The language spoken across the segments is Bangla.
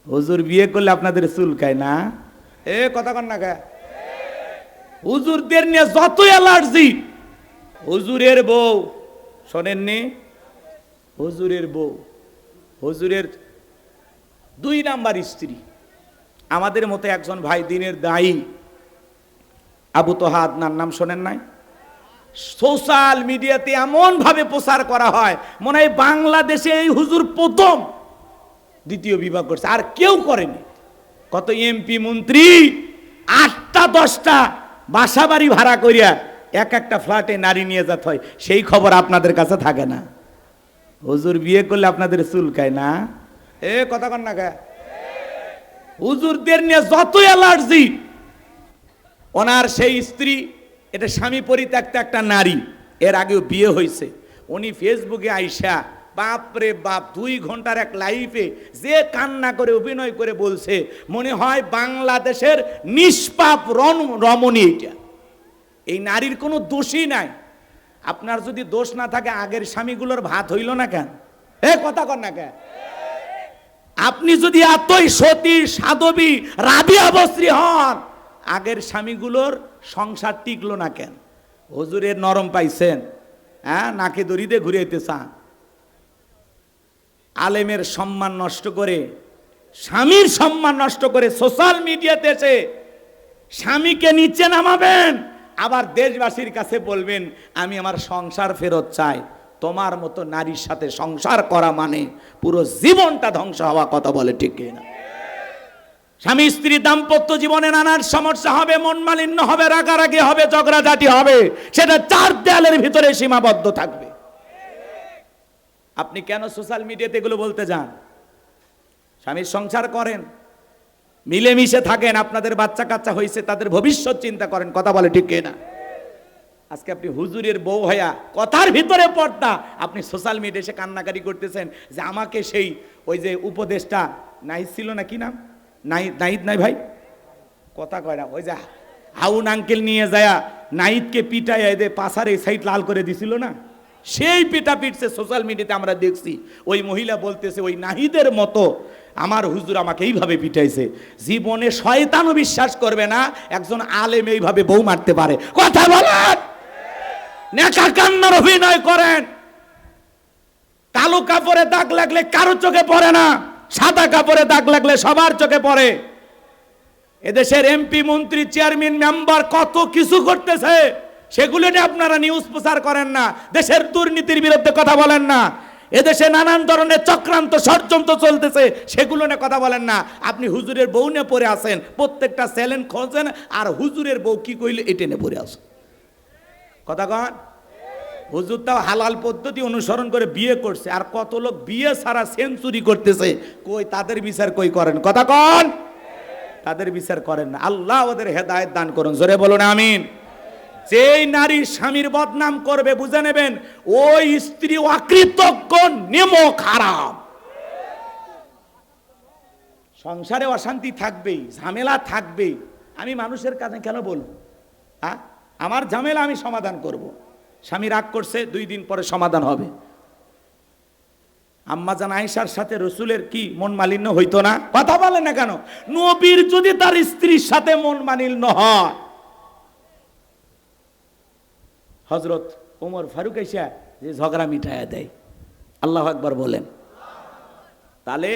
হুজুর বিয়ে করলে আপনাদের চুলকায় না? এ কথা কন না কে? হুজুরদের নিয়ে যত অ্যালার্জি। হুজুরের বউ শোনেননি? হুজুরের বউ, হুজুরের 2 নাম্বার স্ত্রী। আমাদের মতো একজন ভাই দিনের দায়ী আবু তোহা আদনান, নাম শোনেন নাই? সোশ্যাল মিডিয়াতে এমন ভাবে প্রচার করা হয় মনে হয় বাংলাদেশে এই হুজুর প্রথম দ্বিতীয় বিবাহ করছে, আর কেউ করেনি। কত এমপি মন্ত্রী 8টা 10টা বাসা বাড়ি ভাড়া করিয়া এক একটা ফ্ল্যাটে নারী নিয়ে যেতে হয়, সেই খবর আপনাদের কাছে থাকে না। হুজুর বিয়ে করলে আপনাদের চুলকায় না? এ কথা কন না কে? হুজুরদের নিয়ে যত অ্যালার্জি। ওনার সেই স্ত্রী, এটা স্বামী পরিত্যক্ত একটা নারী, এর আগেও বিয়ে হয়েছে। উনি ফেসবুকে আইসা বাপরে বাপ 2 ঘন্টার এক লাইভে যে কান্না করে অভিনয় করে বলছে মনে হয় বাংলাদেশের নিষ্পাপ রমণী। এটা এই নারীর কোনো দোষই নাই। আপনার যদি দোষ না থাকে আগের স্বামীগুলোর ভাত হইল না কেন? এ কথা কন না কেন? আপনি যদি এতই সতী সাধবী রাবিয়া বস্রী হন, আগের স্বামীগুলোর সংসার টিকলো না কেন? হুজুরের নরম পাইছেন, হ্যাঁ, নাকে দড়িতে ঘুরাইতে চান। আলেমের সম্মান নষ্ট করে, স্বামীর সম্মান নষ্ট করে সোশ্যাল মিডিয়াতে এসে স্বামীকে নিচে নামাবেন, আবার দেশবাসীর কাছে বলবেন আমি আমার সংসার ফেরত চাই। তোমার মতো নারীর সাথে সংসার করা মানে পুরো জীবনটা ধ্বংস হওয়া, কথা বলে ঠিক কিনা? স্বামী স্ত্রী দাম্পত্য জীবনে নানান সমস্যা হবে, মন মালিন্য হবে, রাগারাগি হবে, ঝগড়াঝাটি হবে, সেটা 4 দেয়ালের ভিতরে সীমাবদ্ধ থাকবে। আপনি কেন সোশ্যাল মিডিয়াতে এগুলো বলতে যান? স্বামীর সংসার করেন, মিলেমিশে থাকেন, আপনাদের বাচ্চা কাচ্চা হয়েছে, তাদের ভবিষ্যৎ চিন্তা করেন, কথা বলে ঠিক কিনা? আজকে আপনি হুজুরের বউ হইয়া কথার ভিতরে পর্দা, আপনি সোশ্যাল মিডিয়ায় এসে কান্নাকারি করতেছেন যে আমাকে সেই ওই যে উপদেশটা নাহিদ ছিল না, কি নাম, নাহিদ নাই ভাই, কথা কয় না, ওই যে হাউন আঙ্কেল নিয়ে যায় নাহিদকে পিটাইয়া এদের পাশার এই সাইড লাল করে দিছিল না, সেই পিটা পিটছে সোশ্যাল মিডিয়াতে আমরা দেখছি। ওই মহিলা বলতেছে ওই নাহিদের মতো আমার হুজুর আমাকে এইভাবে পিটাইছে। জীবনে শয়তানও বিশ্বাস করবে না একজন আলেম এইভাবে বউ মারতে পারে, কথা বলেন। নেকা কান্নার অভিনয় করেন। কালো কাপড়ে দাগ লাগলে কারো চোখে পড়ে না, সাদা কাপড়ে দাগ লাগলে সবার চোখে পড়ে। এদেশের এমপি মন্ত্রী চেয়ারম্যান মেম্বার কত কিছু করতেছে, সেগুলো নিয়ে আপনারা নিউজ প্রচার করেন না, দেশের দুর্নীতির বিরুদ্ধে কথা বলেন না, এদেশে নানান ধরনের চক্রান্ত ষড়যন্ত্র চলতেছে, সেগুলো নিয়ে কথা বলেন না। আপনি হুজুরের বউ নিয়ে পড়ে আসেন, প্রত্যেকটা চ্যালেঞ্জ খোঁজেন, আর হুজুরের বউ কি কইলে এটা নিয়ে পড়ে আসেন, কথা কন। হুজুর তাও হালাল পদ্ধতি অনুসরণ করে বিয়ে করছে, আর কত লোক বিয়ে ছাড়া সেঞ্চুরি করতেছে, কই তাদের বিচার কই করেন, কথা কন। তাদের বিচার করেন না। আল্লাহ ওদের হেদায়েত দান করুন, জোরে বলুন আমিন। যেই নারী স্বামীর বদনাম করবে বুঝে নেবেন ওই স্ত্রী অকৃতজ্ঞ, নিমক, হারাম। সংসারে অশান্তি থাকবেই, ঝামেলা থাকবেই। আমি মানুষের কাছে কেন বলবো? হ্যাঁ, আমার ঝামেলা আমি সমাধান করব। স্বামী রাগ করছে, 2 দিন পরে সমাধান হবে। আম্মাজান আয়েশার সাথে রসুলের কি মন মালিন্য হইতো না? কথা বলে না কেন? নবীর যদি তার স্ত্রীর সাথে মন মালিন্য হয়, হযরত ওমর ফারুক এসে যে ঝগড়া মিটায়া দেয়, আল্লাহু আকবার বলেন। তাহলে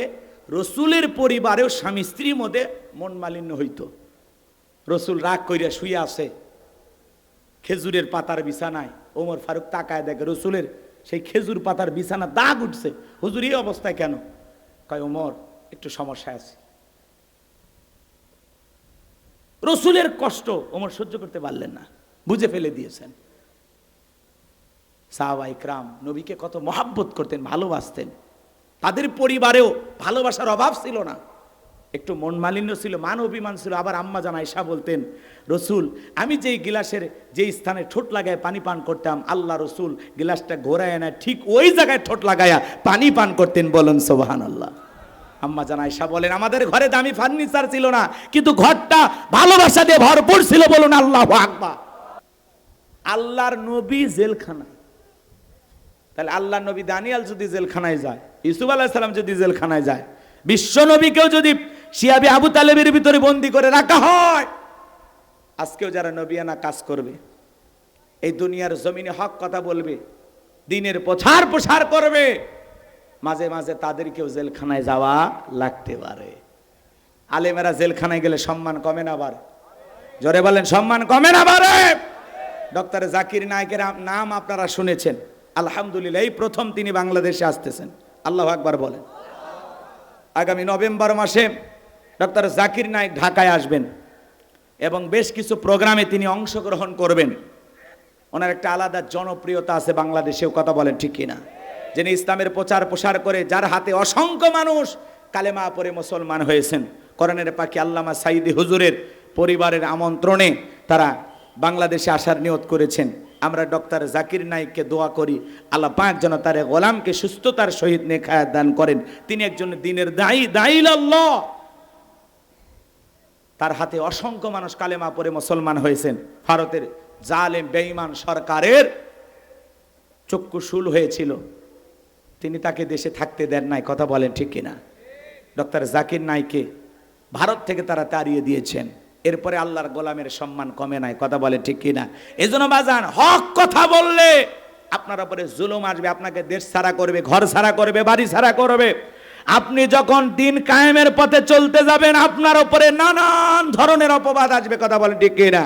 রসুলের পরিবারেও স্বামী স্ত্রীর মধ্যে মন মালিন্য হইতো। রসুল রাগ কইরা শুয়ে আছে খেজুরের পাতার বিছানায়, ওমর ফারুক তাকায় দেখে রসুলের সেই খেজুর পাতার বিছানা দাগ উঠছে। হুজুর এই অবস্থায় কেন? কয় ওমর একটু সমস্যা আছে। রসুলের কষ্ট ওমর সহ্য করতে পারলেন না, বুঝে ফেলে দিয়েছেন। সাহাবা ইকরাম নবীকে কত মহাব্বত করতেন, ভালোবাসতেন, তাদের পরিবারেও ভালোবাসার অভাব ছিল না, একটু মন মালিন্য ছিল, মান অভিমান ছিল। আবার আম্মা জান আয়েশা বলতেন রসুল আমি যেই গিলাসের যেই স্থানে ঠোঁট লাগায় পানি পান করতাম, আল্লাহ রসুল গিলাসটা ঘোরায় না ঠিক ওই জায়গায় ঠোঁট লাগায়া পানি পান করতেন, বলেন সুবহানাল্লাহ। আম্মা জান আয়েশা বলেন আমাদের ঘরে দামি ফার্নিচার ছিল না, কিন্তু ঘরটা ভালোবাসা দিয়ে ভরপুর ছিল, বলুন আল্লাহু আকবার। আল্লাহর নবী জেলখানা, তাহলে আল্লাহর নবী দানিয়াল যদি জেলখানায় যায়, ইউসুফ আলাইহিস সালাম যদি জেলখানায় যায়, বিশ্ব নবীকেও যদি শিয়াবে আবু তালেবের ভিতরে বন্দী করে রাখা হয়, আজকেও যারা নবিয়ানা কাজ করবে, এই দুনিয়ার জমিনে হক কথা বলবে, দিনের প্রচার প্রসার করবে, মাঝে মাঝে তাদেরকেও জেলখানায় যাওয়া লাগতে পারে। আলেমেরা জেলখানায় গেলে সম্মান কমে না বাড়ে? জোরে বলেন, সম্মান কমে না বাড়ে? ডক্টর জাকির নায়েকের নাম আপনারা শুনেছেন, আলহামদুলিল্লাহ এই প্রথম তিনি বাংলাদেশে আসতেছেন। আল্লাহু আকবার বলেন। আগামী নভেম্বর মাসে ডক্টর জাকির নায়েক ঢাকায় আসবেন এবং বেশ কিছু প্রোগ্রামে তিনি অংশগ্রহণ করবেন। ওনার একটা আলাদা জনপ্রিয়তা আছে বাংলাদেশেও, কথা বলেন ঠিক কিনা? যিনি ইসলামের প্রচার প্রসার করে, যার হাতে অসংখ্য মানুষ কালেমা পড়ে মুসলমান হয়েছেন। কোরআনের পাখি আল্লামা সাইদি হুজুরের পরিবারের আমন্ত্রণে তারা বাংলাদেশে আসার নিয়ত করেছেন। আমরা ডক্টর জাকির নায়েককে দোয়া করি, আল্লাহ পাক যেন তার গোলামকে সুস্থতার সহিত নেখায়াত দান করেন। তিনি একজন দ্বীনের দাঈ আল্লাহ, তার হাতে অসংখ্য মানুষ কালেমা পড়ে মুসলমান হয়েছেন। ভারতের জালেম বেঈমান সরকারের চক্ষুশূল হয়েছিল, তিনি তাকে দেশে থাকতে দেন নাই, কথা বলেন ঠিক কিনা? ডক্টর জাকির নায়েককে ভারত থেকে তারা তাড়িয়ে দিয়েছেন। এরপরে আল্লাহর গোলামের সম্মান কমে নাই, কথা বলেন ঠিক কিনা? এজন্য বাজান, হক কথা বললে আপনার উপরে জুলুম আসবে, আপনাকে দেশ ছাড়া করবে, ঘর ছাড়া করবে, বাড়ি ছাড়া করবে। আপনি যখন দিন কায়েমের পথে চলতে যাবেন, আপনার উপরে নানান ধরনের অপবাদ আসবে, কথা বলেন ঠিক কিনা?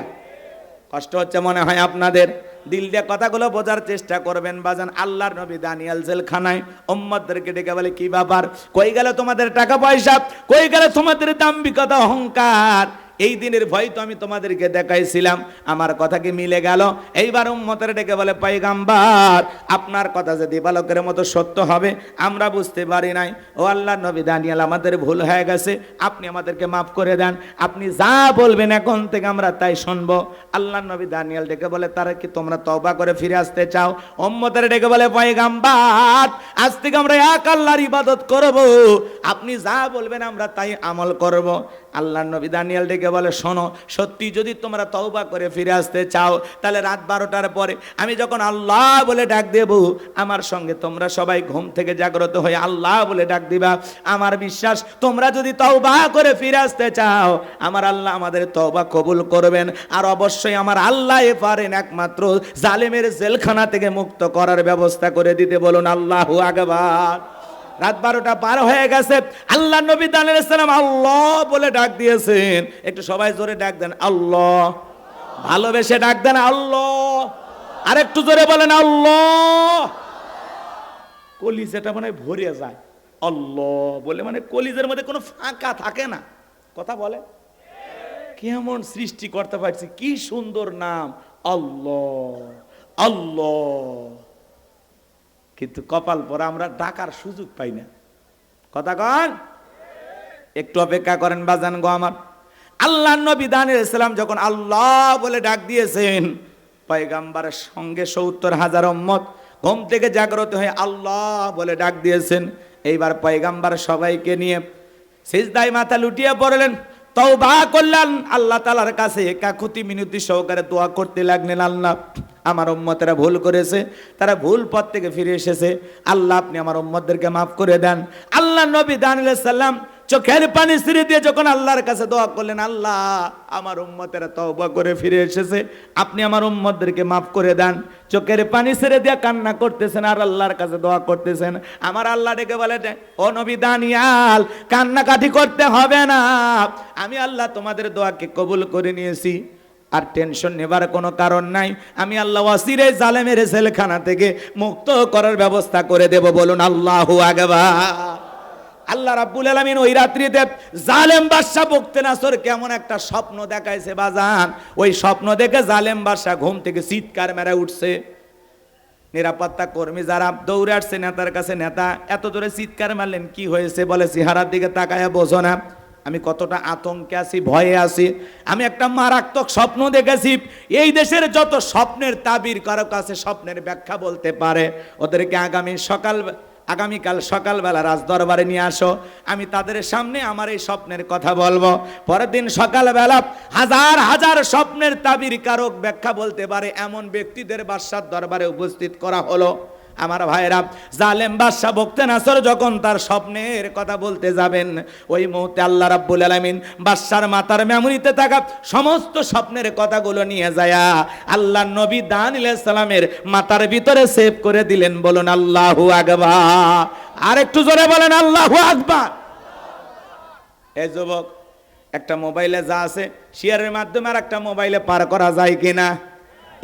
কষ্ট হচ্ছে মনে হয় আপনাদের, দিল দিয়ে কথাগুলো বোঝার চেষ্টা করবেন বাজান। আল্লাহর নবী দানিয়েল জেলখানায় উম্মতদেরকে ডেকে বলে, কি ব্যাপার, কই গেল তোমাদের টাকা পয়সা, কই গেল তোমাদের দাম্ভিকতা অহংকার? এই দিনের ভয় তো আমি তোমাদেরকে দেখাইছিলাম, আমার কথা কি মিলে গেল? এইবার উম্মতের ডেকে বলে, পয়গম্বর আপনার কথা যে দিবালোকের মতো সত্য হবে আমরা বুঝতে পারি নাই। ও আল্লাহর নবী দানিয়েল, আমাদের ভুল হয়ে গেছে, আপনি আমাদেরকে মাফ করে দেন, আপনি যা বলবেন এখন থেকে আমরা তাই শুনবো। আল্লাহর নবী দানিয়েল ডেকে বলে, তারা কি তোমরা তওবা করে ফিরে আসতে চাও? উম্মতের ডেকে বলে, পয়গম্বর আজ থেকে আমরা এক আল্লাহর ইবাদত করব, আপনি যা বলবেন আমরা তাই আমল করব। আল্লাহর নবী দানিয়েল ডেকে বলে, শোনো, সত্যি যদি তোমরা তওবা করে ফিরে আসতে চাও, তাহলে রাত 12টার পরে আমি যখন আল্লাহ বলে ডাক দেব, আমার সঙ্গে তোমরা সবাই ঘুম থেকে জাগ্রত হয়ে আল্লাহ বলে ডাক দিবা। আমার বিশ্বাস, তোমরা যদি তওবা করে ফিরে আসতে চাও, আমার আল্লাহ আমাদের তওবা কবুল করবেন। আর অবশ্যই আমার আল্লাহ পারেন একমাত্র জালেমের জেলখানা থেকে মুক্ত করার ব্যবস্থা করে দিতে। বলুন আল্লাহু আকবার। রাত 12টা পার হয়ে গেছে, আল্লাহ নবী দানিয়েল আলাইহিস সালাম আল্লাহ বলে ডাক দিয়েছেন। একটু সবাই জোরে ডাক দেন আল্লাহ, ভালোবেসে ডাক দেন আল্লাহ, আর একটু জোরে বলেন আল্লাহ। কলিজাটা মানে ভরে যায় আল্লাহ বলে, মানে কলিজার মধ্যে কোনো ফাঁকা থাকে না, কথা বলে। কেমন সৃষ্টি করতে পারছি, কি সুন্দর নাম আল্লাহ আল্লাহ, কিন্তু কপাল পরে আমরা ডাকার সুযোগ পাই না, কথা কন। একটু অপেক্ষা করেন বাজান গো আমার। আল্লাহ নবী দানিয়েল আলাইহিস সালাম যখন আল্লাহ বলে ডাক দিয়েছেন, পয়গম্বরের সঙ্গে 70,000 উম্মত ঘুম থেকে জাগ্রত হয়ে আল্লাহ বলে ডাক দিয়েছেন। এইবার পয়গম্বর সবাইকে নিয়ে সিজদায় মাথা লুটিয়ে পড়লেন, তওবা করলেন আল্লাহ তাআলার কাছে, একাকুতি মিনতি সহকারে দোয়া করতে লাগলেন, আল্লাহ আমার উম্মতেরা ভুল করেছে, তারা ভুল পথ থেকে ফিরে এসেছে, আল্লাহ আপনি আমার উম্মতদেরকে মাফ করে দেন। আল্লাহ নবী দানিয়েল আলাইহিস সালাম চোখের পানি ছেড়ে দিয়ে যখন আল্লাহর কাছে দোয়া করলেন, আল্লাহ আমার উম্মতেরা তওবা করে ফিরে এসেছে, আপনি আমার উম্মতদেরকে মাফ করে দেন। চোখের পানি ছেড়ে দিয়ে কান্না করতেছেন আর আল্লাহর কাছে দোয়া করতেছেন। আমার আল্লাহ ডেকে বলে, ও নবী দানিয়েল কান্নাকাটি করতে হবে না, আমি আল্লাহ তোমাদের দোয়াকে কবুল করে নিয়েছি, আর টেনশন নেবার কোনো কারণ নাই, আমি আল্লাহ ওয়াসিরে জালেমের জেলখানা থেকে মুক্ত করার ব্যবস্থা করে দেব। বলুন আল্লাহু আকবার। আল্লাহ রাব্বুল আলামিন ওই রাত্রিতে জালেম বাদশা বুকতেনাসর কেমন একটা স্বপ্ন দেখাইছে বাজান। ওই স্বপ্ন দেখে জালেম বাদশা ঘুম থেকে চিৎকার মেরে উঠছে। নিরাপত্তা কর্মী যারা দৌড়ে আসছে নেতার কাছে, নেতা এত জোরে চিৎকার মারলেন, কি হয়েছে? বলে, চেহারার দিকে তাকায়া বোঝো না আমি কতটা আতঙ্কে আছি, ভয়ে আছি, আমি একটা মারাত্মক স্বপ্ন দেখেছি। এই দেশের যত স্বপ্নের তাবির কারো কাছে স্বপ্নের ব্যাখ্যা বলতে পারে, ওদেরকে আগামীকাল সকালবেলা রাজদরবারে নিয়ে আসো, আমি তাদের সামনে আমার এই স্বপ্নের কথা বলবো। পরের দিন সকালবেলা হাজার হাজার স্বপ্নের তাবির কারক ব্যাখ্যা বলতে পারে এমন ব্যক্তিদের বাদশার দরবারে উপস্থিত করা হলো। আমার ভাইরা, জালেম বাদশা বক্তে নাসর যখন তার স্বপ্নের কথা বলতে যাবেন, ওই মুহূর্তে আল্লাহ রাব্বুল আলামিন বাদশার মাথার মেমোরিতে থাকা সমস্ত স্বপ্নের কথাগুলো নিয়ে যায় আল্লাহ নবী দানিয়েল আলাইহিস সালামের মাথার ভিতরে সেভ করে দিলেন। বলুন আল্লাহু আকবার। আর একটু জোরে বলেন আল্লাহু আকবার। এই যুবক, একটা মোবাইলে যা আছে শেয়ারের মাধ্যমে আর একটা মোবাইলে পার করা যায় কিনা?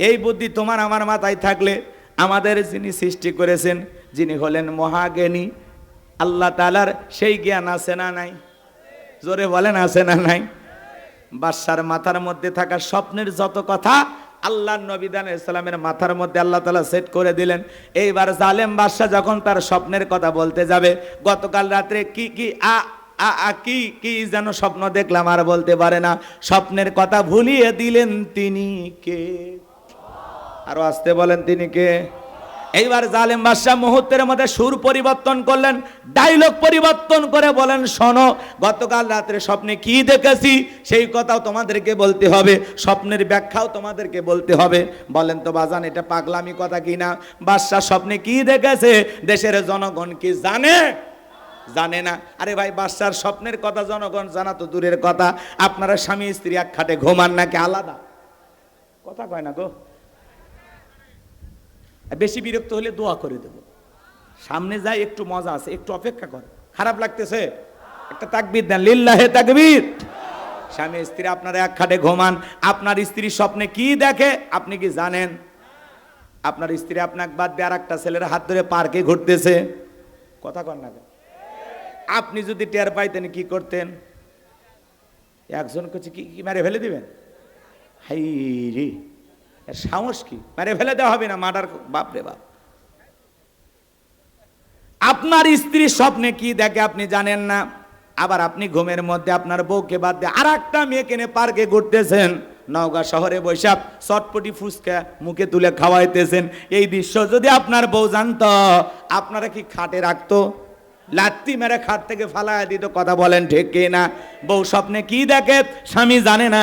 এই বুদ্ধি তোমার আমার মাথায় থাকলে আমাদের যিনি সৃষ্টি করেছেন, যিনি হলেন মহাজ্ঞানী আল্লাহ তাআলার সেই জ্ঞান আছে না নাই? জোরে বলেন আছে না নাই? বাদশার মাথার মধ্যে থাকা স্বপ্নের যত কথা আল্লাহ নবী দানিয়েল সালামের মাথার মধ্যে আল্লাহ তাআলা সেট করে দিলেন। এইবার জালেম বাদশা যখন তার স্বপ্নের কথা বলতে যাবে, গতকাল রাত্রে কি কি যেন স্বপ্ন দেখলাম আর বলতে পারে না, স্বপ্নের কথা ভুলিয়ে দিলেন। তিনি কে? আরো আসতে বলেন তিনি কে? এইবার জালেম বাদশা মুহূর্তের মধ্যে সুর পরিবর্তন করলেন, ডায়লগ পরিবর্তন করে বলেন, শোনো, গতকাল রাত্রে স্বপ্নে কি দেখেছি সেই কথাও তোমাদেরকে বলতে হবে, স্বপ্নের ব্যাখ্যাও তোমাদেরকে বলতে হবে। বলেন তো বাজান, এটা পাগলামি কথা কিনা? বাদশা স্বপ্নে কি দেখেছে দেশের জনগণ কি জানে? জানে না। আরে ভাই, বাদশার স্বপ্নের কথা জনগণ জানা তো দূরের কথা, আপনারা স্বামী স্ত্রী এক খাটে ঘুমান নাকি আলাদা? কথা কয় না গো। বেশি বিরক্ত হলে দোয়া করে দেব, সামনে যাই, একটু মজা আছে, একটু অপেক্ষা কর। খারাপ লাগতেছে? একটা তাকবীর দেন, লিল্লাহে তাকবীর। স্বামী স্ত্রী আপনারা এক খাটে ঘুমান, আপনার স্ত্রী স্বপ্নে কি দেখে আপনি কি জানেন? আপনার স্ত্রী আপনাকে বাদ দিয়ে আর একটা ছেলের হাত ধরে পার্কে ঘুরতেছে, কথা কন না? আপনি যদি টের পাইতেন কি করতেন? একজন করছে কি মেরে ফেলে দিবেন? হাই রে, সাহস কি? মেরে ফেলে দেওয়া হবে না, মার্ডার। বাপ রে বাপ। আপনার স্ত্রী স্বপ্নে কি দেখে আপনি জানেন না, আবার আপনি ঘুমের মধ্যে আপনার বউকে বাদ দিয়ে আর একটা মেয়েকে নিয়ে পার্কে ঘুরতেছেন, নওগাঁ শহরে বৈশাখ চটপটি ফুচকা মুখে তুলে খাওয়াইতেছেন। এই দৃশ্য যদি আপনার বউ জানতো, আপনারা কি খাটে রাখতো? লাত্তি মেরে খাট থেকে ফালায় দিত। কথা বলেন ঠিক কি না? বউ স্বপ্নে কি দেখে স্বামী জানে না,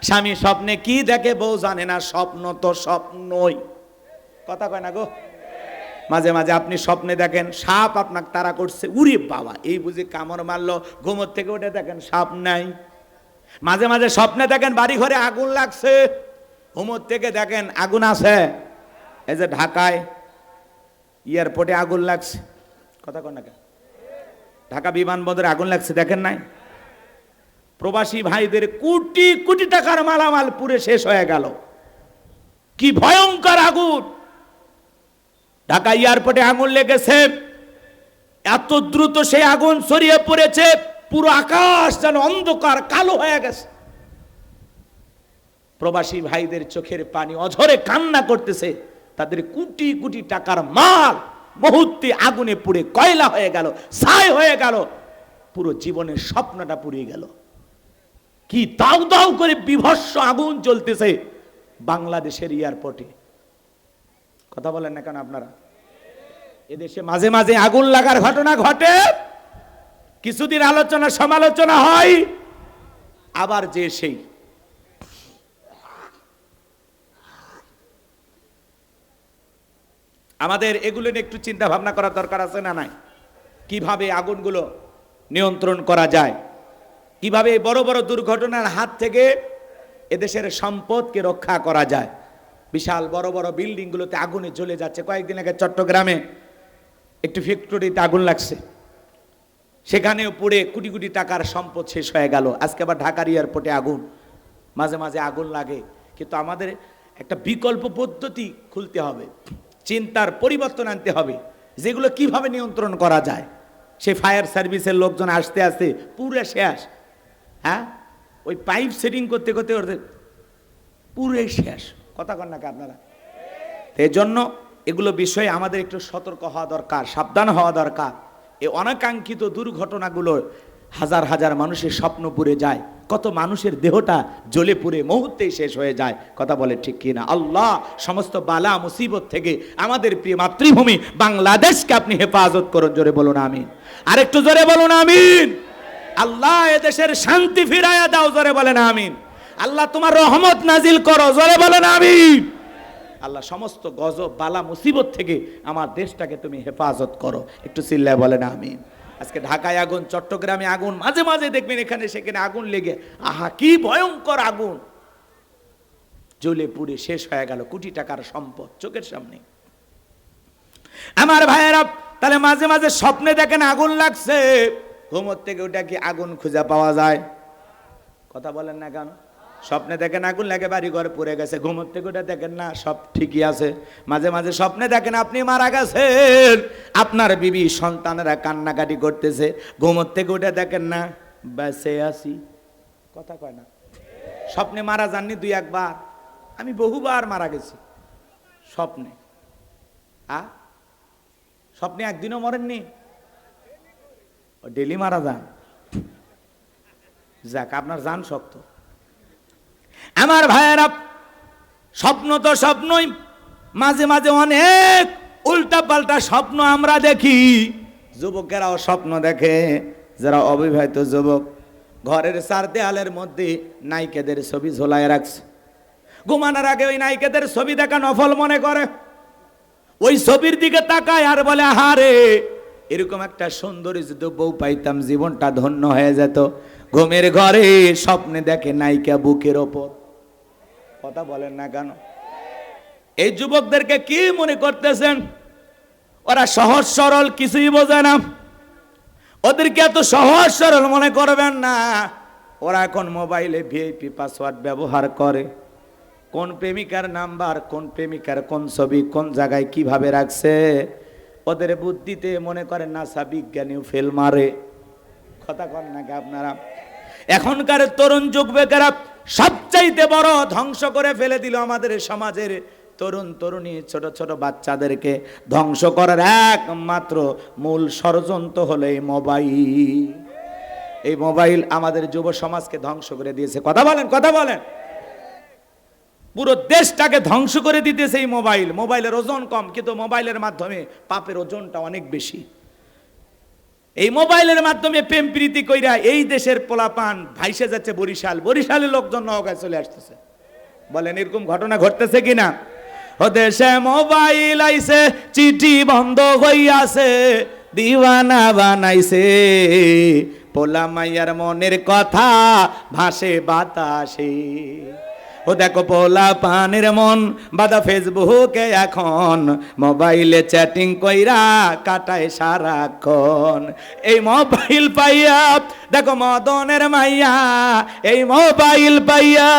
স্বামী স্বপ্নে কি দেখে বউ জানে না। স্বপ্ন তো স্বপ্নই, কথা কয় না গো। মাঝে মাঝে আপনি স্বপ্নে দেখেন সাপ আপনাকে তাড়া করছে, উরে বাবা, এই বুঝি কামড় মারলো, ঘুমোর থেকে উঠে দেখেন সাপ নাই। মাঝে মাঝে স্বপ্নে দেখেন বাড়ি ঘরে আগুন লাগছে, ঘুমোর থেকে দেখেন আগুন আছে। এই যে ঢাকায় এয়ারপোর্টে আগুন লাগছে, কথা কয় না কেন? ঢাকা বিমানবন্দরে আগুন লাগছে, দেখেন নাই? প্রবাসী ভাইদের কোটি কোটি টাকার মালামাল পুড়ে শেষ হয়ে গেল। কি ভয়ঙ্কর আগুন! ঢাকা এয়ারপোর্টে আগুন লেগেছে, এত দ্রুত সেই আগুন ছড়িয়ে পড়েছে, পুরো আকাশ যেন অন্ধকার কালো হয়ে গেছে। প্রবাসী ভাইদের চোখের পানি অঝরে কান্না করতেছে, তাদের কোটি কোটি টাকার মাল মুহূর্তে আগুনে পুড়ে কয়লা হয়ে গেল, ছাই হয়ে গেল, পুরো জীবনের স্বপ্নটা পুড়িয়ে গেল। কি দাউ দাউ করে বিভৎস আগুন জ্বলতেছে বাংলাদেশের এয়ারপোর্টে। কথা বলেন না কেন আপনারা? এদেশে মাঝে মাঝে আগুন লাগার ঘটনা ঘটে, কিছুদিন আলোচনা সমালোচনা হয়, আবার যে সেই। আমাদের এগুলো নিয়ে একটু চিন্তা ভাবনা করার দরকার আছে না নাই? কিভাবে আগুনগুলো নিয়ন্ত্রণ করা যায়, কিভাবে বড় বড় দুর্ঘটনার হাত থেকে এদেশের সম্পদকে রক্ষা করা যায়। বিশাল বড় বড় বিল্ডিংগুলোতে আগুনে জ্বলে যাচ্ছে। কয়েকদিন আগে চট্টগ্রামে একটি ফ্যাক্টরিতে আগুন লাগছে, সেখানেও পুড়ে কোটি কোটি টাকার সম্পদ শেষ হয়ে গেল। আজকে আবার ঢাকার এয়ারপোর্টে আগুন, মাঝে মাঝে আগুন লাগে। কিন্তু আমাদের একটা বিকল্প পদ্ধতি খুলতে হবে, চিন্তার পরিবর্তন আনতে হবে, যেগুলো কিভাবে নিয়ন্ত্রণ করা যায়। সেই ফায়ার সার্ভিসের লোকজন আসতে আসতে পুরো শেষ। হ্যাঁ, ওই পাইপ সেটিং করতে করতে ওদের পুরো শেষ। কথা কন নাকি আপনারা? এই জন্য এগুলো বিষয়ে আমাদের একটু সতর্ক হওয়া দরকার, সাবধান হওয়া দরকার। এই অনাকাঙ্ক্ষিত দুর্ঘটনাগুলো হাজার হাজার মানুষের স্বপ্ন পুড়ে যায়, কত মানুষের দেহটা জ্বলে পুড়ে মুহূর্তেই শেষ হয়ে যায়। কথা বলে ঠিক কিনা? আল্লাহ সমস্ত বালা মুসিবত থেকে আমাদের প্রিয় মাতৃভূমি বাংলাদেশকে আপনি হেফাজত করুন। জোরে বলুন আমিন। আরেকটু জোরে বলুন আমিন। আল্লাহ এদেশের শান্তি ফিরাইয়া দাও, জোরে বলেন আমিন। আল্লাহ তোমার রহমত নাজিল করো, জোরে বলেন আমিন। আল্লাহ সমস্ত গজব বালা মুসিবত থেকে আমার দেশটাকে তুমি হেফাজত করো। একটু চিল্লায় বলেন আমিন। আজকে ঢাকায় আগুন, চট্টগ্রামে আগুন, মাঝে মাঝে দেখবেন এখানে সেখানে আগুন লেগে, আহা কি ভয়ঙ্কর আগুন, জ্বলে পুড়ে শেষ হয়ে গেল কোটি টাকার সম্পদ চোখের সামনে। আমার ভাইয়েরা, তাহলে মাঝে মাঝে স্বপ্নে দেখেন আগুন লাগছে, ঘুমোর থেকে ওটা কি আগুন খুঁজে পাওয়া যায়? কথা বলেন না কেন? স্বপ্নে দেখেন আগুন লাগে, বাড়ি ঘরে পড়ে গেছে, ঘুমোর থেকে ওটা দেখেন না সব ঠিকই আছে। মাঝে মাঝে স্বপ্নে দেখেন আপনি মারা গেছেন, আপনার বিবি সন্তানেরা কান্নাকাটি করতেছে, ঘুমোর থেকে ওটা দেখেন না বেঁচে আছি। কথা কয় না? স্বপ্নে মারা যাননি দুই একবার? আমি বহুবার মারা গেছি স্বপ্নে। স্বপ্নে একদিনও মরেননি? ডেলি মারা যান? যাক, আপনার জান শক্ত। আমার ভাইয়েরা, স্বপ্ন তো স্বপ্নই, মাঝে মাঝে অনেক উল্টা পাল্টা স্বপ্ন আমরা দেখি। যুবকেরাও স্বপ্ন দেখে, যারা অবিবাহিত যুবক ঘরের চার দেয়ালের মধ্যে নায়িকাদের ছবি ঝোলায় রাখছে, ঘুমানোর আগে ওই নায়িকাদের ছবি দেখা নফল মনে করে, ওই ছবির দিকে তাকায় আর বলে আহারে এরকম একটা সুন্দরী যদি বউ পাইতাম জীবনটা ধন্য হয়ে যেত। ঘুমের ঘরে স্বপ্নে দেখে নায়িকা বুকের ওপর। কথা বলেন না কেন? এই যুবকদেরকে কি মনে করতেছেন? ওরা সহজ সরল, কিছুই বোঝে না। ওদেরকে এত সহজ সরল মনে করবেন না। ওরা এখন মোবাইলে ভিআইপি পাসওয়ার্ড ব্যবহার করে, কোন প্রেমিকার নাম্বার, কোন প্রেমিকার কোন ছবি কোন জায়গায় কিভাবে রাখছে, ওদের বুদ্ধিতে মনে করেন নাসা বিজ্ঞানীও ফেল মারে। কথা কন নাকি আপনারা? এখনকার তরুণ যুবকেরা সবচাইতে বড় ধ্বংস করে ফেলে দিল আমাদের সমাজের তরুণ তরুণী ছোট ছোট বাচ্চাদেরকে ধ্বংস করার একমাত্র মূল ষড়যন্ত্র হলো এই মোবাইল। এই মোবাইল আমাদের যুব সমাজকে ধ্বংস করে দিয়েছে। কথা বলেন, কথা বলেন। পুরো দেশটাকে ধ্বংস করে দিতেছে এই মোবাইল। মোবাইলের ওজন কম, কিন্তু মোবাইলের মাধ্যমে পাপের ওজনটা অনেক বেশি। এই মোবাইলের মাধ্যমে প্রেম প্রীতি কইরা এই দেশের পোলাপান ভাইসে যাচ্ছে বরিশাল, বরিশালের লোকজন নওগাঁয় চলে আসতেছে। বলেন এরকম ঘটনা ঘটতেছে কিনা? ও দেশে মোবাইল আইছে, চিঠি বন্ধ হইয়াছে, দিওয়ানা বানাইছে, পোলা মাইয়ার মনের কথা ভাসে বাতাসে। ও দেখো পোলা পানের মন বাদা ফেসবুকে এখন, মোবাইলে চ্যাটিং কইরা কাটায় সারাক্ষণ। এই মোবাইল পাইয়া দেখো মদনের মাইয়া, এই মোবাইল পাইয়া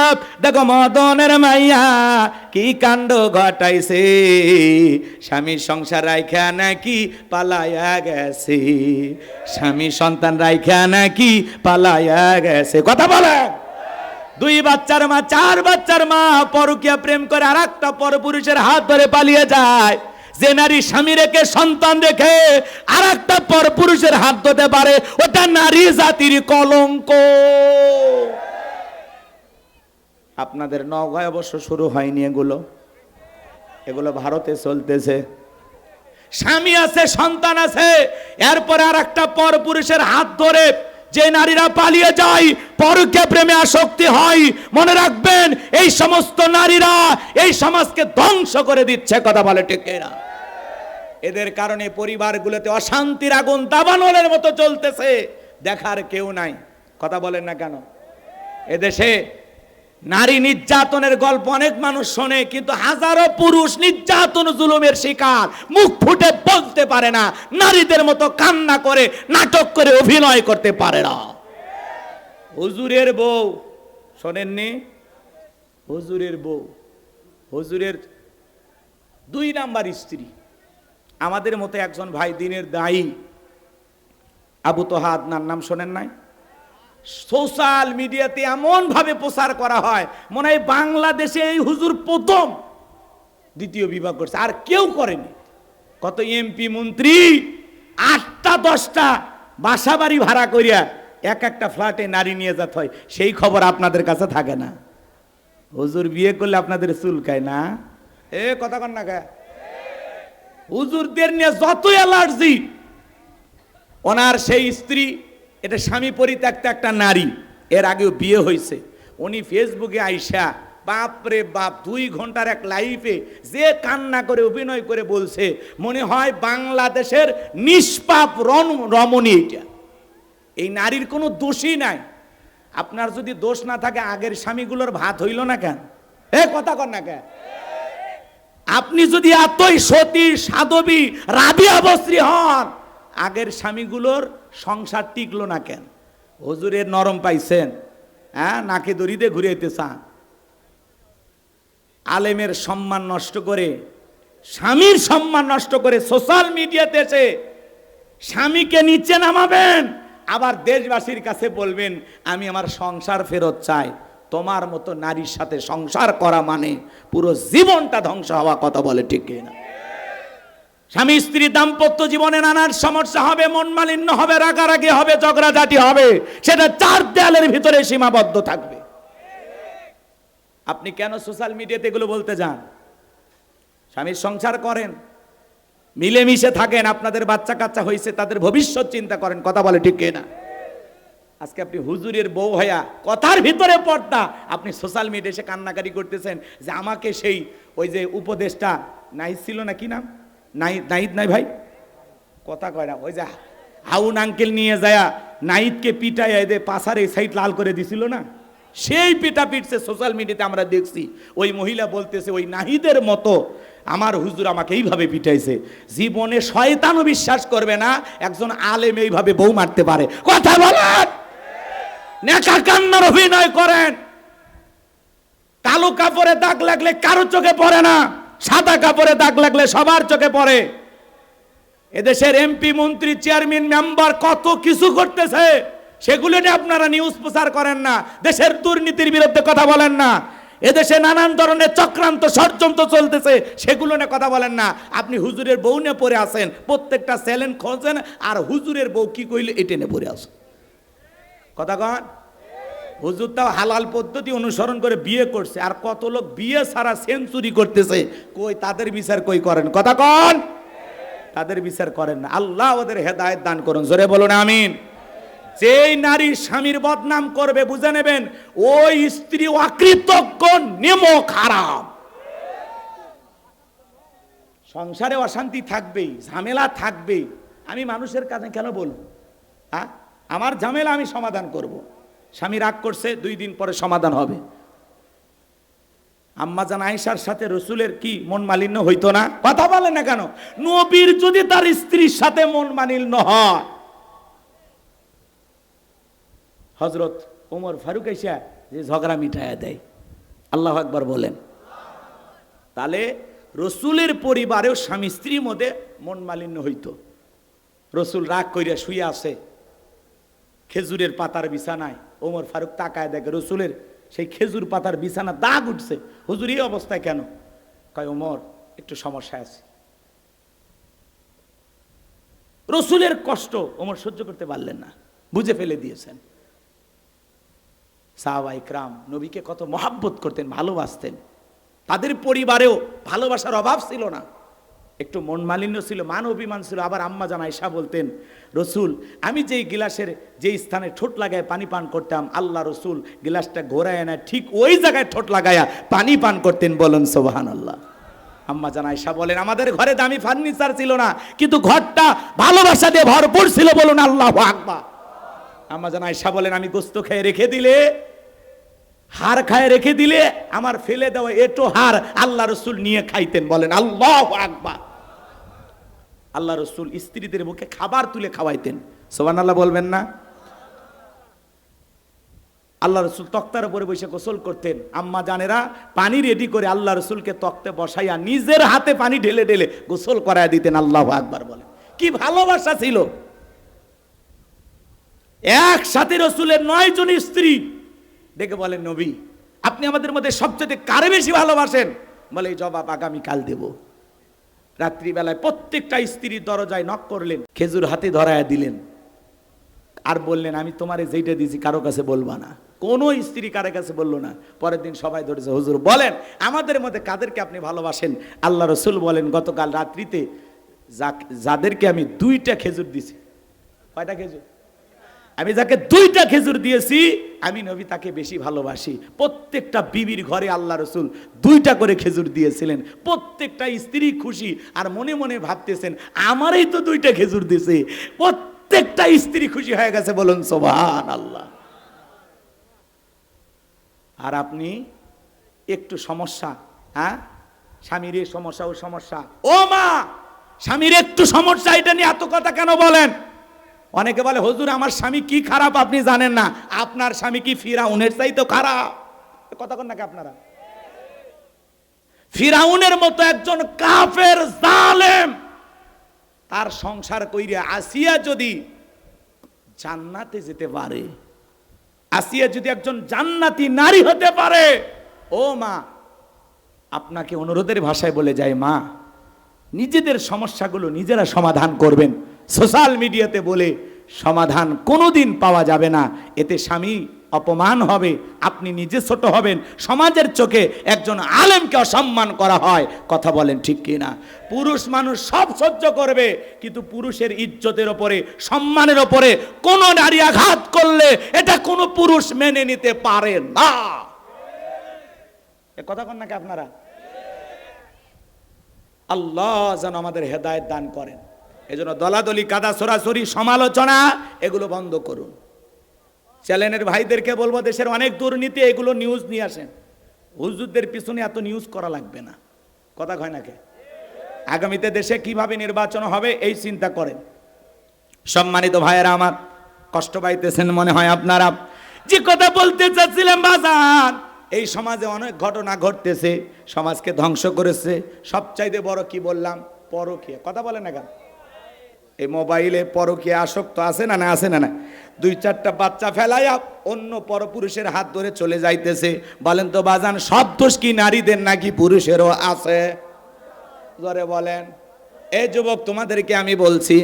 দেখো মদনের মাইয়া কি কাণ্ড ঘটাইছে, স্বামী সংসার রাইখা নাকি পালাইয়া গেছে, স্বামী সন্তান রাইখা নাকি পালাইয়া গেছে। কথা বলে দুই বাচ্চার মা, চার বাচ্চার মা পরকীয়া প্রেম করে আর একটা পরপুরুষের হাত ধরে পালিয়ে যায়। যে নারী স্বামী রেখে সন্তান রেখে আর একটা পরপুরুষের হাত ধরতে পারে, ওটা নারী জাতির কলঙ্ক। আপনাদের নওগাঁয় অবশ্য শুরু হয়নি এগুলো, এগুলো ভারতে চলতেছে। স্বামী আছে, সন্তান আছে, এরপরে আর একটা পরপুরুষের হাত ধরে যে নারীরা পালিয়ে যায়, পরকীয়া প্রেমে আসক্তি হয়, মনে রাখবেন এই সমস্ত নারীরা এই সমাজকে ধ্বংস করে দিচ্ছে। কথা বলে ঠিক না? এদের কারণে পরিবারগুলোতে অশান্তির আগুন দাবানলের মতো চলতেছে, দেখার কেউ নাই। কথা বলেন না কেন? এদেশে নারী নির্যাতনের গল্প অনেক মানুষ শোনে, কিন্তু হাজারো পুরুষ নির্যাতন জুলুমের শিকার, মুখ ফুটে বলতে পারে না, নারীদের মতো কান্না করে নাটক করে অভিনয় করতে পারে না। হুজুরের বউ শোনেননি? হুজুরের বউ, হুজুরের 2 নাম্বার স্ত্রী। আমাদের মতো একজন ভাই দিনের দায়ী, আবু তোহা আদনান, নাম শোনেন নাই? সোশ্যাল মিডিয়াতে এমন ভাবে প্রচার করা হয় মনে হয় বাংলাদেশে এই হুজুর প্রথম দ্বিতীয় বিবাহ করছে, আর কেউ করেনি। কত এমপি মন্ত্রী 8টা 10টা বাসা বাড়ি ভাড়া করিয়া এক একটা ফ্ল্যাটে নারী নিয়ে যেতে হয়, সেই খবর আপনাদের কাছে থাকে না। হুজুর বিয়ে করলে আপনাদের চুলকায় না? এ কথা কন না কে? হুজুরদের নিয়ে যত অ্যালার্জি। ওনার সেই স্ত্রী, এটা স্বামী পরিত্যক্ত একটা নারী, এর আগেও বিয়ে হয়েছে। উনি ফেসবুকে আইসা বাপরে বাপ 2 ঘন্টার এক লাইভে যে কান্না করে অভিনয় করে বলছে মনে হয় বাংলাদেশের নিষ্পাপ রমণী এটা। এই নারীর কোনো দোষই নাই। আপনার যদি দোষ না থাকে আগের স্বামীগুলোর ভাত হইল না কেন? কথা কর না কেন? আপনি যদি এতই সতী সাধবী রাবিয়া বস্রী হন, আগের স্বামীগুলোর সংসার টিকলো না কেন? হুজুরের নরম পাইছেন, নাকে দড়িতে ঘুরাইতে চান। আলেমের সম্মান নষ্ট করে, স্বামীর সম্মান নষ্ট করে সোশ্যাল মিডিয়াতে এসে স্বামীকে নিচে নামাবেন, আবার দেশবাসীর কাছে বলবেন আমি আমার সংসার ফেরত চাই। তোমার মতো নারীর সাথে সংসার করা মানে পুরো জীবনটা ধ্বংস হওয়া। কথা বলে ঠিক কিনা? স্বামী স্ত্রী দাম্পত্য জীবনে নানান সমস্যা হবে, মন মালিন্য হবে, রাগারাগি হবে, ঝগড়াঝাটি হবে, সেটা 4 দেয়ালের ভিতরে সীমাবদ্ধ থাকবে। আপনি কেন সোশ্যাল মিডিয়াতে এগুলো বলতে যান? স্বামীর সংসার করেন, মিলেমিশে থাকেন, আপনাদের বাচ্চা কাচ্চা হয়েছে, তাদের ভবিষ্যৎ চিন্তা করেন। কথা বলে ঠিক কিনা? আজকে আপনি হুজুরের বউ হইয়া কথার ভিতরে পর্দা, আপনি সোশ্যাল মিডিয়ায় এসে কান্নাকারি করতেছেন যে আমাকে সেই ওই যে উপদেশটা নাহিদ ছিল না, কি নাম, নাহিদ নাই ভাই, কথা কয় না, ওই যে হাউন আঙ্কেল নিয়ে যায় নাহিদকে পিটাইয়া এদের পাশার এই সাইড লাল করে দিছিল না, সেই পিটা পিটছে সোশ্যাল মিডিয়াতে আমরা দেখছি। ওই মহিলা বলতেছে ওই নাহিদের মতো আমার হুজুর আমাকে এইভাবে পিটাইছে। জীবনে শয়তানও বিশ্বাস করবে না একজন আলেম এইভাবে বউ মারতে পারে। কথা বলেন, নেকা কান্নার অভিনয় করেন। কালো কাপড়ে দাগ লাগলে কারো চোখে পড়ে না, সাদা কাপড়ে দাগ লাগলে সবার চোখে পড়ে। এদেশের এমপি মন্ত্রী চেয়ারম্যান মেম্বার কত কিছু করতেছে, সেগুলো নিয়ে আপনারা নিউজ প্রচার করেন না, দেশের দুর্নীতির বিরুদ্ধে কথা বলেন না, এদেশে নানান ধরনের চক্রান্ত ষড়যন্ত্র চলতেছে, সেগুলো নিয়ে কথা বলেন না। আপনি হুজুরের বউ নিয়ে পড়ে আসেন, প্রত্যেকটা চ্যালেঞ্জ খোঁজেন, আর হুজুরের বউ কি কইলে এটা নিয়ে পড়ে আসেন। কথা কন, হুজুর তাও হালাল পদ্ধতি অনুসরণ করে বিয়ে করছে, আর কত লোক বিয়ে ছাড়া সেঞ্চুরি করতেছে, কই তাদের বিচার কই করেন? কথা কন, তাদের বিচার করেন না। আল্লাহ ওদের হেদায়েত দান করুন, জোরে বলুন আমিন। যেই নারী স্বামীর বদনাম করবে বুঝে নেবেন ওই স্ত্রী অকৃতজ্ঞ, নেমক, হারাম। সংসারে অশান্তি থাকবেই, ঝামেলা থাকবেই। আমি মানুষের কাছে কেন বলবো? আমার ঝামেলা আমি সমাধান করব। স্বামী রাগ করছে, 2 দিন পরে সমাধান হবে। আম্মাজান আয়েশার সাথে রসুলের কি মন মালিন্য হইতো না? কথা বলেন না কেন? নবীর যদি তার স্ত্রীর সাথে মন মালিন্য হয়, হযরত ওমর ফারুক এসে যে ঝগড়া মিটাইয়া দেয়, আল্লাহু আকবার বলেন। তাহলে রসুলের পরিবারেও স্বামী স্ত্রীর মধ্যে মন মালিন্য হইতো। রসুল রাগ কইরা শুয়ে আছে খেজুরের পাতার বিছানায়, ওমর ফারুক তাকায় দেখে রসুলের সেই খেজুর পাতার বিছানা দাগ উঠছে। হুজুর এই অবস্থায় কেন? কয় ওমর একটু সমস্যা আছে। রসুলের কষ্ট ওমর সহ্য করতে পারলেন না, বুঝে ফেলে দিয়েছেন। সাহাবা ইকরাম নবীকে কত মহাব্বত করতেন, ভালোবাসতেন, তাদের পরিবারেও ভালোবাসার অভাব ছিল না, একটু মন মালিন্য ছিল, মান অভিমান ছিল। আবার আম্মা জান আয়েশা বলতেন, রসুল আমি যেই গিলাসের যেই স্থানে ঠোঁট লাগায় পানি পান করতাম, আল্লাহ রসুল গিলাসটা ঘোরায় না ঠিক ওই জায়গায় ঠোঁট লাগায়া পানি পান করতেন। বলেন সুবহানাল্লাহ। আম্মা জান আয়েশা বলেন আমাদের ঘরে দামি ফার্নিচার ছিল না, কিন্তু ঘরটা ভালোবাসা দিয়ে ভরপুর ছিল। বলুন আল্লাহু আকবার। আম্মা জান আয়েশা বলেন আমি গোস্ত খেয়ে রেখে দিলে, হাড় খায় রেখে দিলে, আমার ফেলে দেওয়া এটো হাড় আল্লাহ রসুল নিয়ে খাইতেন। বলেন আল্লাহু আকবার। আল্লাহ রসুল স্ত্রীদের মুখে খাবার তুলে খাওয়াইতেন। সুবহানাল্লাহ বলবেন না? আল্লাহ রসুল তক্তার উপরে বসে গোসল করতেন। আম্মা জানেরা পানি রেডি করে আল্লাহ রসুলকে তক্তে বসাইয়া নিজের হাতে পানি ঢেলে ঢেলে গোসল করায় দিতেন। আল্লাহু আকবার বলেন। কি ভালোবাসা ছিল! একসাথে রসুলের 9 জন স্ত্রী দেখে বলেন নবী আপনি আমাদের মধ্যে সবচেয়ে কারে বেশি ভালোবাসেন? বলে এই জবাব আগামীকাল দেব। রাত্রিবেলায় প্রত্যেকটা স্ত্রীর দরজায় নক করলেন, খেজুর হাতে ধরায়া দিলেন, আর বললেন আমি তোমারে যেইটা দিয়েছি কারো কাছে বলবা না। কোন স্ত্রী কারো কাছে বললো না। পরের দিন সবাই ধরেছে, হুজুর বলেন আমাদের মধ্যে কাদেরকে আপনি ভালোবাসেন? আল্লাহ রসুল বলেন গতকাল রাত্রিতে যাদেরকে আমি 2টা খেজুর দিছি। কয়টা খেজুর? আমি যাকে 2টা খেজুর দিয়েছি আমি নবী তাকে বেশি ভালোবাসি। প্রত্যেকটা বিবির ঘরে আল্লাহ রসুল 2টা করে খেজুর দিয়েছিলেন। প্রত্যেকটা স্ত্রী খুশি আর মনে মনে ভাবতেছেন আমারই তো 2টা খেজুর দিয়েছে। প্রত্যেকটা স্ত্রী খুশি হয়ে গেছে, বলুন সুবহানাল্লাহ। আর আপনি একটু সমস্যা, হ্যাঁ স্বামীর এই সমস্যা ও সমস্যা, ও মা স্বামীর একটু সমস্যা, এটা নিয়ে এত কথা কেন বলেন? অনেকে বলে হুজুর আমার স্বামী কি খারাপ আপনি জানেন না। আপনার স্বামী কি ফিরাউনের চাইতে খারাপ? কথা বলেন নাকি আপনারা? ফিরাউনের মতো একজন কাফের জালেম, তার সংসার কইরা আসিয়া যদি জান্নাতে যেতে পারে, আসিয়া যদি একজন জান্নাতি নারী হতে পারে, ও মা আপনাকে অনুরোধের ভাষায় বলে যায়, মা নিজেদের সমস্যাগুলো নিজেরা সমাধান করবেন। সোশ্যাল মিডিয়াতে বলে সমাধান কোনোদিন পাওয়া যাবে না। এতে স্বামী অপমান হবে, আপনি নিজে ছোট হবেন, সমাজের চোখে একজন আলেমকে অসম্মান করা হয়। কথা বলেন ঠিক কি না? পুরুষ মানুষ সব সহ্য করবে, কিন্তু পুরুষের ইজ্জতের ওপরে, সম্মানের ওপরে কোন নারী আঘাত করলে এটা কোনো পুরুষ মেনে নিতে পারে না। এ কথা কন নাকি আপনারা? আল্লাহ যেন আমাদের হেদায়েত দান করেন। এজন্য দলাদলি, কাদা সরাসরি, সমালোচনা এগুলো বন্ধ করুন। চ্যানেলের ভাইদেরকে বলবো দেশের অনেক দুর্নীতি, এগুলো নিউজ নিয়ে আসেন। হুজুরদের পিছনে এত নিউজ করা লাগবে না। কথা কয় নাকি? আগামীতে দেশে কিভাবে নির্বাচন হবে এই চিন্তা করেন। সম্মানিত ভাইয়েরা আমার, কষ্ট পাইতেছেন মনে হয় আপনারা। যে কথা বলতে চাচ্ছিলাম বাজার, এই সমাজে অনেক ঘটনা ঘটতেছে, সমাজকে ধ্বংস করেছে। সবচাইতে বড় কি বললাম? পরকীয়া। কথা বলে না কেন? এই মোবাইলে পরকীয়া আসক্ত আছে না? না আছে না? না 2-4টা বাচ্চা ফেলাইয়া অন্য পরপুরুষের হাত ধরে চলে যাইতেছে। বলেন তো বাজান, সব দোষ কি নারীদের নাকি পুরুষেরও আছে? জোরে বলেন। এই যুবক তোমাদেরকে আমি বলছি,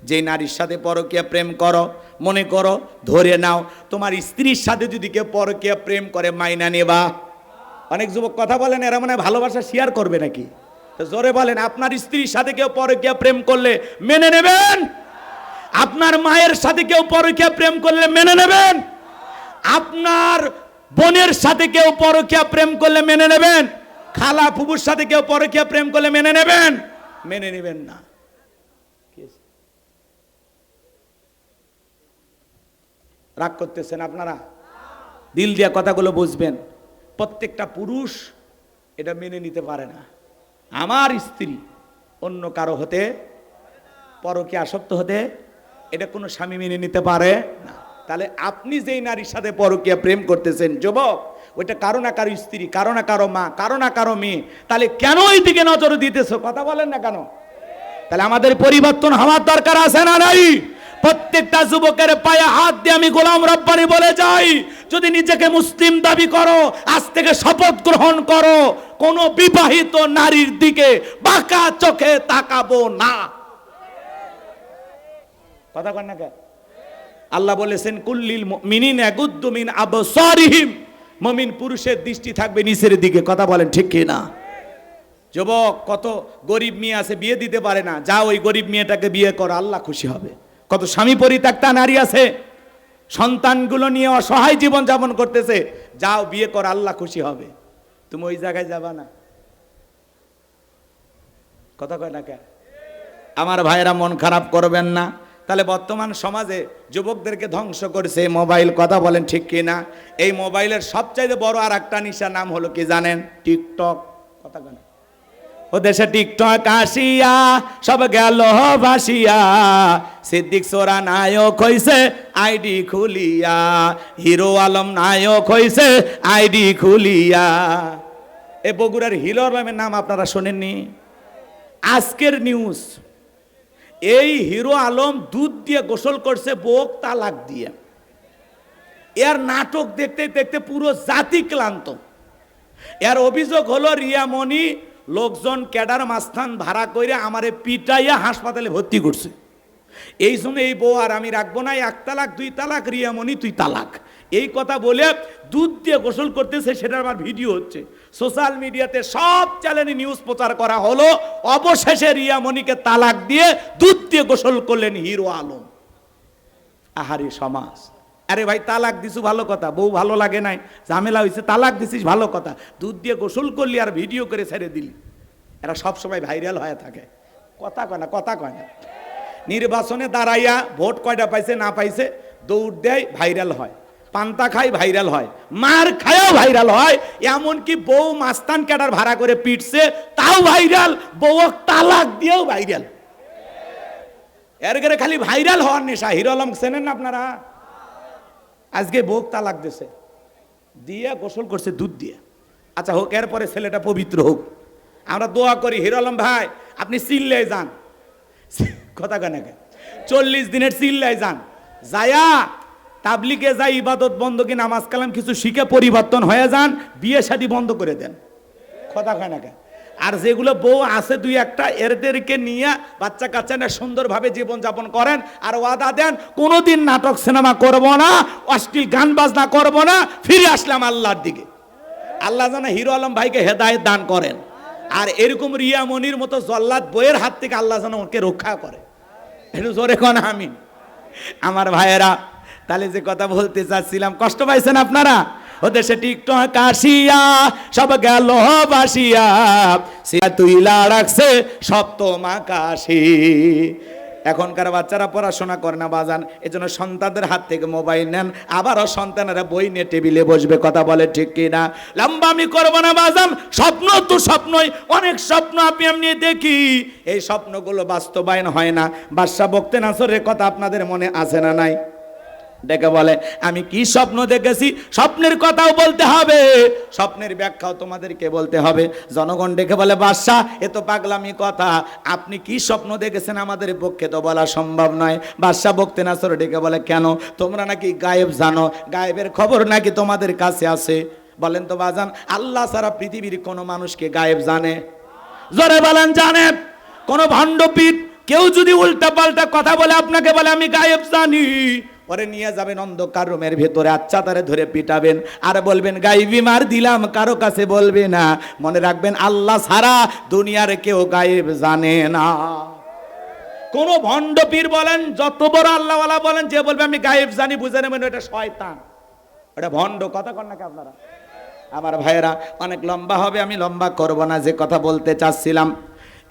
যে নারীর সাথে পরকীয়া প্রেম করো, মনে করো ধরে নাও তোমার স্ত্রীর সাথে যদি কেউ পরকীয়া প্রেম করে, মাইনা নেবা? অনেক যুবক কথা বলেন এরা মানে ভালোবাসা শেয়ার করবে নাকি? তো জোরে বলেন, আপনার স্ত্রীর সাথে কেউ পরকীয়া প্রেম করলে মেনে নেবেন? আপনার মায়ের সাথে কেউ পরকীয়া প্রেম করলে মেনে নেবেন? আপনার বোনের সাথে কেউ পরকীয়া প্রেম করলে মেনে নেবেন? খালা ফুফুর সাথে কেউ পরকীয়া প্রেম করলে মেনে নেবেন? মেনে নেবেন না। রাগ করতেছেন আপনারা? দিল দিয়া কথাগুলো বুঝবেন। প্রত্যেকটা পুরুষ এটা মেনে নিতে পারে না। আমার স্ত্রী অন্য কারো হতে, পরকীয়া আসক্ত হতে, এটা কোনো স্বামী মেনে নিতে পারে না। তাহলে আপনি যেই নারীর সাথে পরকীয়া প্রেম করতেছেন যুবক, ওইটা কারো না কারো স্ত্রী, কারো না কারো মা, কারো না কারো মেয়ে। তাহলে কেন ওই দিকে নজর দিতেছো? কথা বলেন না কেন? তাহলে আমাদের পরিবর্তন হওয়ার দরকার আছে না নাই? প্রত্যেকটা যুবকের পায়ে হাত দিয়ে আমি গোলাম রব্বানী বলে যাই, যদি নিজেকে মুসলিম দাবি করো, আজ থেকে শপথ গ্রহণ করো, কোন বিবাহিত নারীর দিকে বাঁকা চোখে তাকাবো না। কথা কন না? আল্লাহ বলেছেন কুল্লিল মুমিনিনা ইয়াগুদ্দু মিন আবসারিহিম, মুমিন পুরুষের দৃষ্টি থাকবে নিচের দিকে। কথা বলেন ঠিক কি না? যুবক, কত গরিব মেয়ে আছে বিয়ে দিতে পারে না, যা ওই গরিব মেয়েটাকে বিয়ে করো, আল্লাহ খুশি হবে। কত স্বামী পরিত্যক্তা নারী আছে, সন্তানগুলো নিয়ে অসহায় জীবন যাপন করতেছে, যাও বিয়ে কর, আল্লাহ খুশি হবে। তুমি ওই জায়গায় যাবা না। কথা কয় না কেন? আমার ভাইয়েরা মন খারাপ করবেন না। তাহলে বর্তমান সমাজে যুবকদেরকে ধ্বংস করেছে মোবাইল। কথা বলেন ঠিক কি না? এই মোবাইলের সবচাইতে বড় আর একটা নিশা নাম হলো কি জানেন? টিকটক। কথা কয় না? ও দেশে টিকটক আসিয়া সব গেল ভাসিয়া, সিদ্দিক সোরা নায়ক হইছে আইডি খুলিয়া, হিরো আলম নায়ক হইছে আইডি খুলিয়া। এ বগুড়ার হিরো আলমের নাম আপনারা শোনেননি? আজকের নিউজ, এই হিরো আলম দুধ দিয়ে গোসল করছে বোক তালাক দিয়ে। এর নাটক দেখতে দেখতে পুরো জাতি ক্লান্ত। এর অভিযোগ হলো রিয়ামণি লোকজন ক্যাডার মাস্তান ভাড়া করে আমারে পিটাইয়া হাসপাতালে ভর্তি করছে। এই সময় এই বউ আর আমি রাখবো না, 1 তালাক 2 তালাক, রিয়ামণি তুই তালাক, এই কথা বলে দুধ দিয়ে গোসল করতেছে। সেটা আমার ভিডিও হচ্ছে সোশ্যাল মিডিয়াতে, সব চ্যানেলে নিউজ প্রচার করা হলো। অবশেষে রিয়ামণিকে তালাক দিয়ে দুধ দিয়ে গোসল করলেন হিরো আলম। আহারি সমাজ। আরে ভাই তালাক দিছু ভালো কথা, বউ ভালো লাগে নাই, ঝামেলা হয়েছে, তালাক দিছিস ভালো কথা, দুধ দিয়ে গোসল করলি আর ভিডিও করে ছেড়ে দিলি। এরা সব সময় ভাইরাল হয়ে থাকে, কথা কয় না, কথা কয় না। নির্বাচনে দাঁড়াইয়া ভোট কয়টা পাইছে না পাইছে দৌড় দেয়, ভাইরাল হয়, পান্তা খায় ভাইরাল হয়, মার খায়ও ভাইরাল হয়, এমনকি বউ মাস্তান ক্যাডার ভাড়া করে পিটছে তাও ভাইরাল, বউ তালাক দিয়েও ভাইরাল। এর করে খালি ভাইরাল হওয়ার নেশা। হিরো আলম চেনেন না আপনারা? আজকে বউ তালাক দিছে, দিয়ে গোসল করছে দুধ দিয়ে। আচ্ছা হোক, এরপরে ছেলেটা পবিত্র হোক, আমরা দোয়া করি। হিরো আলম ভাই আপনি চিল্লায় যান, কথা কেন 40 দিনের চিল্লায় যান, যায়া তাবলিগে যাই, ইবাদত বন্ধকি নামাজ কালাম কিছু শিখে পরিবর্তন হয়ে যান, বিয়ে শাদী বন্ধ করে দেন, কথা কয় না। আর যেগুলো বউ আছে দুই একটা, এদেরকে নিয়ে বাচ্চা কাচ্চা না সুন্দরভাবে জীবনযাপন করেন, আর ওয়াদা দেন কোনোদিন নাটক সিনেমা করব না, অশ্লীল গান বাজনা করব না, ফিরে আসলাম আল্লাহর দিকে। আল্লাহ যেন হিরো আলম ভাইকে হেদায়েত দান করেন, আর এরকম রিয়া মনির মতো জল্লাদ বইয়ের হাত থেকে আল্লাহ যেন ওকে রক্ষা করে। একটু জোরে কোন আমিন। আমার ভাইয়েরা, তাহলে যে কথা বলতে চাচ্ছিলাম, কষ্ট পাইছেন আপনারা? ও দেশে টিকটক আসিয়া সব গেল বাসিয়া, সিয়া তুইলা রাখছে সপ্তমা কাশি। এখনকার বাচ্চারা পড়াশোনা করে না বাজান, এজন্য সন্তানদের হাত থেকে মোবাইল নেন, আবারও সন্তানেরা বই নিয়ে টেবিলে বসবে, কথা বলে ঠিক কিনা? লম্বা আমি করবো না বাজান, স্বপ্ন তো স্বপ্নই, অনেক স্বপ্ন আমি দেখি, এই স্বপ্নগুলো বাস্তবায়ন হয় না। বাদশা বক্তে নাসরের কথা আপনাদের মনে আছে না নাই? ডেকে বলে আমি কি স্বপ্ন দেখেছি, স্বপ্নের কথাও বলতে হবে, স্বপ্নের ব্যাখ্যাও তোমাদেরকে বলতে হবে। জনগণ ডেকে বলে বাদশা এ তো পাগলামি কথা, আপনি কি স্বপ্ন দেখেছেন আমাদের পক্ষে তো বলা সম্ভব নয়। বাদশা বক্তে নাসর ডেকে বলে কেন, তোমরা নাকি গায়েব জানো, গায়েবের খবর নাকি তোমাদের কাছে আছে? বলেন তো বাজান, আল্লাহ ছাড়া পৃথিবীর কোন মানুষকে গায়েব জানে? জোরে বলেন জানে? কোন ভণ্ডপীঠ কেউ যদি উল্টা পাল্টা কথা বলে আপনাকে বলে আমি গায়েব জানি, পরে নিয়ে যাবেন অন্ধকার রুমের ভেতরে, আচ্ছা তারে ধরে পিটাবেন আর বলবেন গায়েবী মার দিলাম, কারো কাছে বলবে না। মনে রাখবেন আল্লাহ ছাড়া দুনিয়ার কেউ গায়েব জানে না। কোন ভণ্ড পীর বলেন, যত বড় আল্লাহওয়ালা বলেন, যে বলবে আমি গায়েব জানি, বুঝে নেবেন এটা শয়তান, এটা ভণ্ড। কথা কন নাকি আপনারা? আমার ভাইয়েরা, অনেক লম্বা হবে, আমি লম্বা করব না, যে কথা বলতে চাচ্ছিলাম।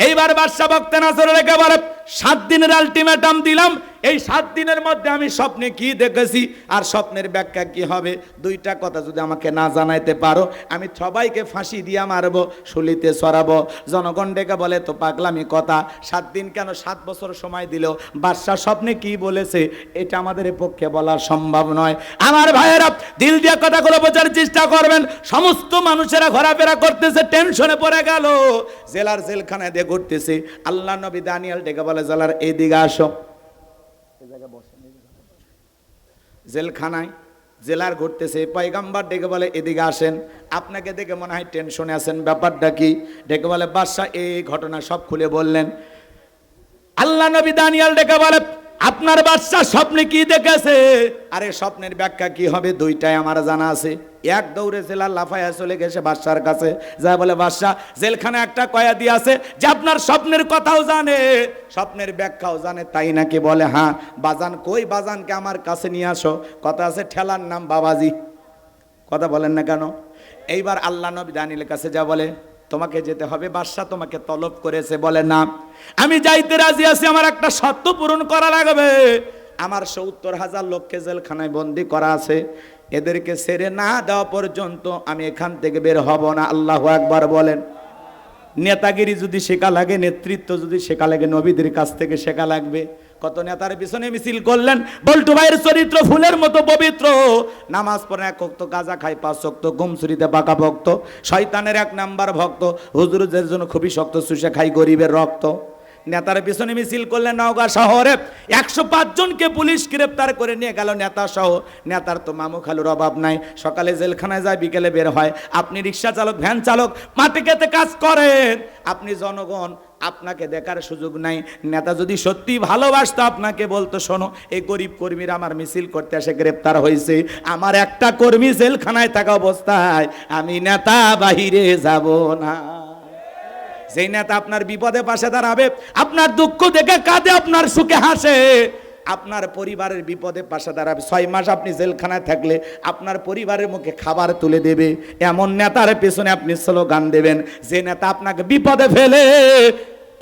এইবার বাদশা বক্তে নাসর রেখে বলে 7 দিনের আলটিমেটাম দিলাম, এই 7 দিনের মধ্যে আমি স্বপ্নে কি দেখেছি আর স্বপ্নের ব্যাখ্যা কি হবে, দুইটা কথা যদি আমাকে না জানাইতে পারো, আমি সবাইকে ফাঁসি দিয়া মারবো, শুলিতে ছড়াবো। জনগণ ডেকে বলে তো পাগলামি কথা, 7 দিন কেন 7 বছর সময় দিল, বাদশা স্বপ্নে কি বলেছে এটা আমাদের পক্ষে বলা সম্ভব নয়। আমার ভাইয়েরা, দিল দিয়ে কথাগুলো বোঝার চেষ্টা করবেন। সমস্ত মানুষেরা ঘোরাফেরা করতেছে, টেনশনে পড়ে গেল, জেলার জেলখানায় দিয়ে ঘুরতেছে। আল্লাহ নবী দানিয়েল ডেকে বলে জেলার এইদিকে আসো, জেলখানায় জেলার ঘুরতেছে, পয়গম্বর ডেকে বলে এদিকে আসেন। আপনাকে দেখে মনে হয় টেনশনে আছেন, ব্যাপারটা কি? ডেকে বলে বাদশা এই ঘটনা সব খুলে বললেন। আল্লাহ নবী দানিয়েল ডেকে বলে আপনার বাদশা স্বপ্নে কি দেখেছে? আরে স্বপ্নের ব্যাখ্যা কি হবে দুইটাই আমার জানা আছে। এক দৌড়ে জেলার লাফায়া চলে গেছে বাদশার কাছে, যা বলে বাদশা জেলখানে একটা কয়েদি আছে যে আপনার স্বপ্নের কথাও জানে, স্বপ্নের ব্যাখ্যাও জানে, তাই নাকি? বলে হ্যাঁ। বাজান কই? বাজানকে আমার কাছে নিয়ে আসো। কথা আছে ঠেলার নাম বাবাজি, কথা বলেন না কেন? এইবার আল্লাহ নবী দানিয়েলের কাছে যা বলে তোমাকে যেতে হবে, বাদশা তোমাকে তলব করেছে। বলে না, আমি যাইতে রাজি আছি, আমার একটা শর্ত পূরণ করা লাগবে। আমার 70,000 লোককে জেলখানায় বন্দি করা আছে, এদেরকে ছেড়ে না দেওয়া পর্যন্ত আমি এখান থেকে বের হব না। আল্লাহু আকবার বলেন। নেতাগিরি যদি শেখা লাগে, নেতৃত্ব যদি শেখা লাগে, নবীদের কাছ থেকে শেখা লাগবে। কত নেতার পিছনে মিছিল করলেন। বল্টু ভাইয়ের চরিত্র ফুলের মতো পবিত্র, নামাজ পড়ে 1 ওয়াক্ত, গাঁজা খায় 5 ওয়াক্ত, ঘুমছুরিতে পাকা ভক্ত, শয়তানের 1 নাম্বার ভক্ত, হুজুরদের জন্য খুবই শক্ত, চুষে খাই গরিবের রক্ত। নেতার পিছনে মিছিল করলেন নওগাঁ শহরে, 105 জনকে পুলিশ গ্রেপ্তার করে নিয়ে গেল, নেতা সহ। নেতার তো মামু খালুর অভাব নাই, সকালে জেলখানায় যায়, বিকেলে বের হয়। আপনি রিক্সা চালক, ভ্যান চালক, মাঠে খেতে কাজ করেন, আপনি জনগণ, আপনাকে দেখার সুযোগ নাই। নেতা যদি সত্যি ভালোবাসতো আপনাকে বলতো শোনো এই গরিব কর্মীরা আমার মিছিল করতে এসে গ্রেপ্তার হয়েছে, আমার একটা কর্মী জেলখানায় থাকা অবস্থায় আমি নেতা বাহিরে যাব না। যেই নেতা আপনার বিপদে পাশে দাঁড়াবে, আপনার দুঃখ দেখে কাঁদে, আপনার সুখে হাসে, আপনার পরিবারের বিপদে পাশে দাঁড়াবে। 6 মাস আপনি জেলখানায় থাকলে আপনার পরিবারের মুখে খাবার তুলে দেবে। এমন নেতার পেছনে আপনি স্লোগান দেবেন, যে নেতা আপনাকে বিপদে ফেলে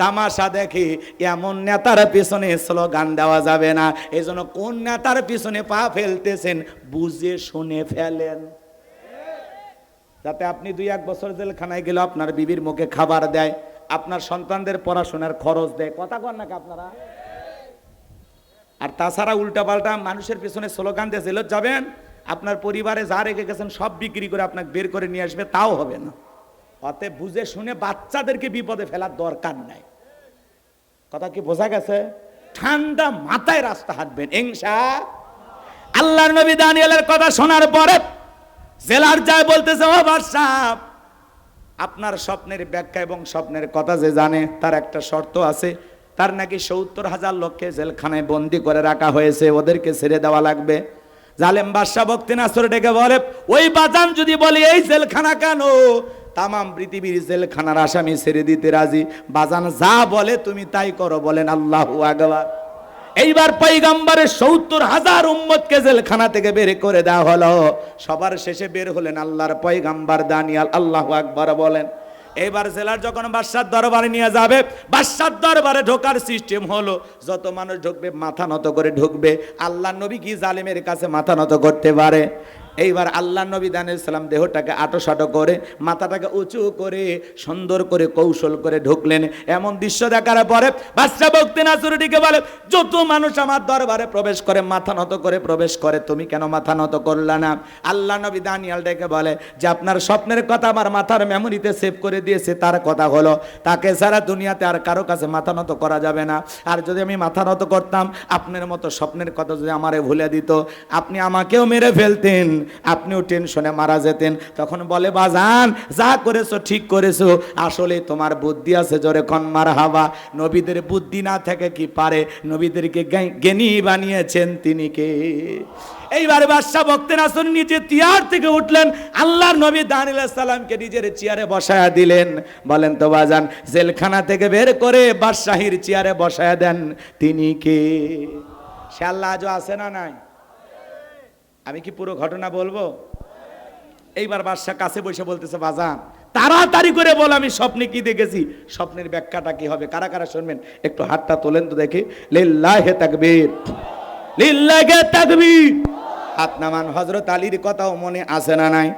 তামাশা দেখে, এমন নেতার পেছনে স্লোগান দেওয়া যাবে না। এই জন্য কোন নেতার পেছনে পা ফেলতেছেন বুঝে শুনে ফেলেন, যাতে আপনি 2-1 বছর জেলখানায় গেলে আপনার বিবির মুখে খাবার দেয়, আপনার সন্তানদের পড়াশোনার খরচ দেয়। কথা কন নাকি আপনারা? আর তাছাড়া উল্টাপাল্টা মানুষের পেছনে স্লোগান দিয়ে জেলত যাবেন, আপনার পরিবারে যা রেখে গেছেন সব বিক্রি করে আপনাকে বের করে নিয়ে আসবে, তাও হবে না। অতএব বুঝে শুনে বাচ্চাদেরকে বিপদে ফেলার দরকার নাই। কথা কি বোঝা গেছে? ঠান্ডা মাথায় রাস্তা হাঁটবেন ইনশাআল্লাহ। আল্লাহর নবী দানিয়েলের কথা শোনার পরে জেলার যায় বলতেছে, ও বাদশা, আপনার স্বপ্নের ব্যাখ্যা এবং স্বপ্নের কথা যে জানে তার একটা শর্ত আছে। তার নাকি 70,000 লোককে জেলখানায় বন্দি করে রাখা হয়েছে, ওদেরকে ছেড়ে দেওয়া লাগবে। জালেম বাদশা বক্তি নাসর ডেকে বলে, ওই বাজান যদি বলে এই জেলখানা কেন, তামাম পৃথিবীর জেলখানার আসামি ছেড়ে দিতে রাজি। বাজান যা বলে তুমি তাই করো। বলেন আল্লাহু আকবার। এইবার পয়গম্বরের 70,000 উম্মতকে জেলখানা থেকে বের করে দেওয়া হলো। সবার শেষে বের হলেন আল্লাহর পয়গম্বর দানিয়েল। আল্লাহু আকবার বলেন। এবার জেলার যখন বাদশার দরবারে নিয়ে যাবে, বাদশার দরবারে ঢোকার সিস্টেম হলো, যত মানুষ ঢুকবে মাথা নত করে ঢুকবে। আল্লাহ নবী কি জালেমের কাছে মাথা নত করতে পারে? এইবার আল্লাহ নবী দানিয়েল সালাম দেহটাকে আটোসাটো করে, মাথাটাকে উঁচু করে, সুন্দর করে কৌশল করে ঢুকলেন। এমন দৃশ্য দেখার পরে বাদশা বক্তি নাসরুডিকে বলে, যত মানুষ আমার দরবারে প্রবেশ করে মাথা নত করে প্রবেশ করে, তুমি কেন মাথা নত করলা না? আল্লাহ নবী দানিয়েল ডেকে বলে যে আপনার স্বপ্নের কথা আমার মাথার মেমোরিতে সেভ করে দিয়েছে। তার কথা হলো, তাকে সারা দুনিয়াতে আর কারো কাছে মাথা নত করা যাবে না। আর যদি আমি মাথা নত করতাম, আপনার মতো স্বপ্নের কথা যদি আমারে ভুলে দিত, আপনি আমাকেও মেরে ফেলতেন, আপনিও টেনশনে মারা যেতেন। তখন বলে, বাজান যা করেছো ঠিক করেছো, আসলে তোমার বুদ্ধি আছে, জোরে কোন মারহাবা। নবীদের বুদ্ধি না থেকে কি পারে? নবীদেরকে জ্ঞানী বানিয়েছেন তিনি কে? এইবার বাদশা বক্তি নাসর নিচে চেয়ার থেকে উঠলেন, আল্লাহর নবী দানিয়েল আলাইহিস সালামকে নিজের চেয়ারে বসায়া দিলেন। বলেন তো বাজান, জেলখানা থেকে বের করে বাদশাহীর চেয়ারে বসায়া দেন তিনি কে? সে আল্লাহ আজও আছে না নাই? আমি কি পুরো ঘটনা বলবো? এইবার বাদশা কাছে বসে বলতেছে, বাজান তাড়াতাড়ি করে বল আমি স্বপ্নে কি দেখেছি, স্বপ্নের ব্যাখ্যাটা কি হবে। কারা কারা শুনবেন একটু হাতটা তোলেন তো দেখি। লিল্লাহি তাকবীর, লিল্লাহি তাকবীর। হাত নামান। হযরত আলীর কথাও মনে আছে না নাই?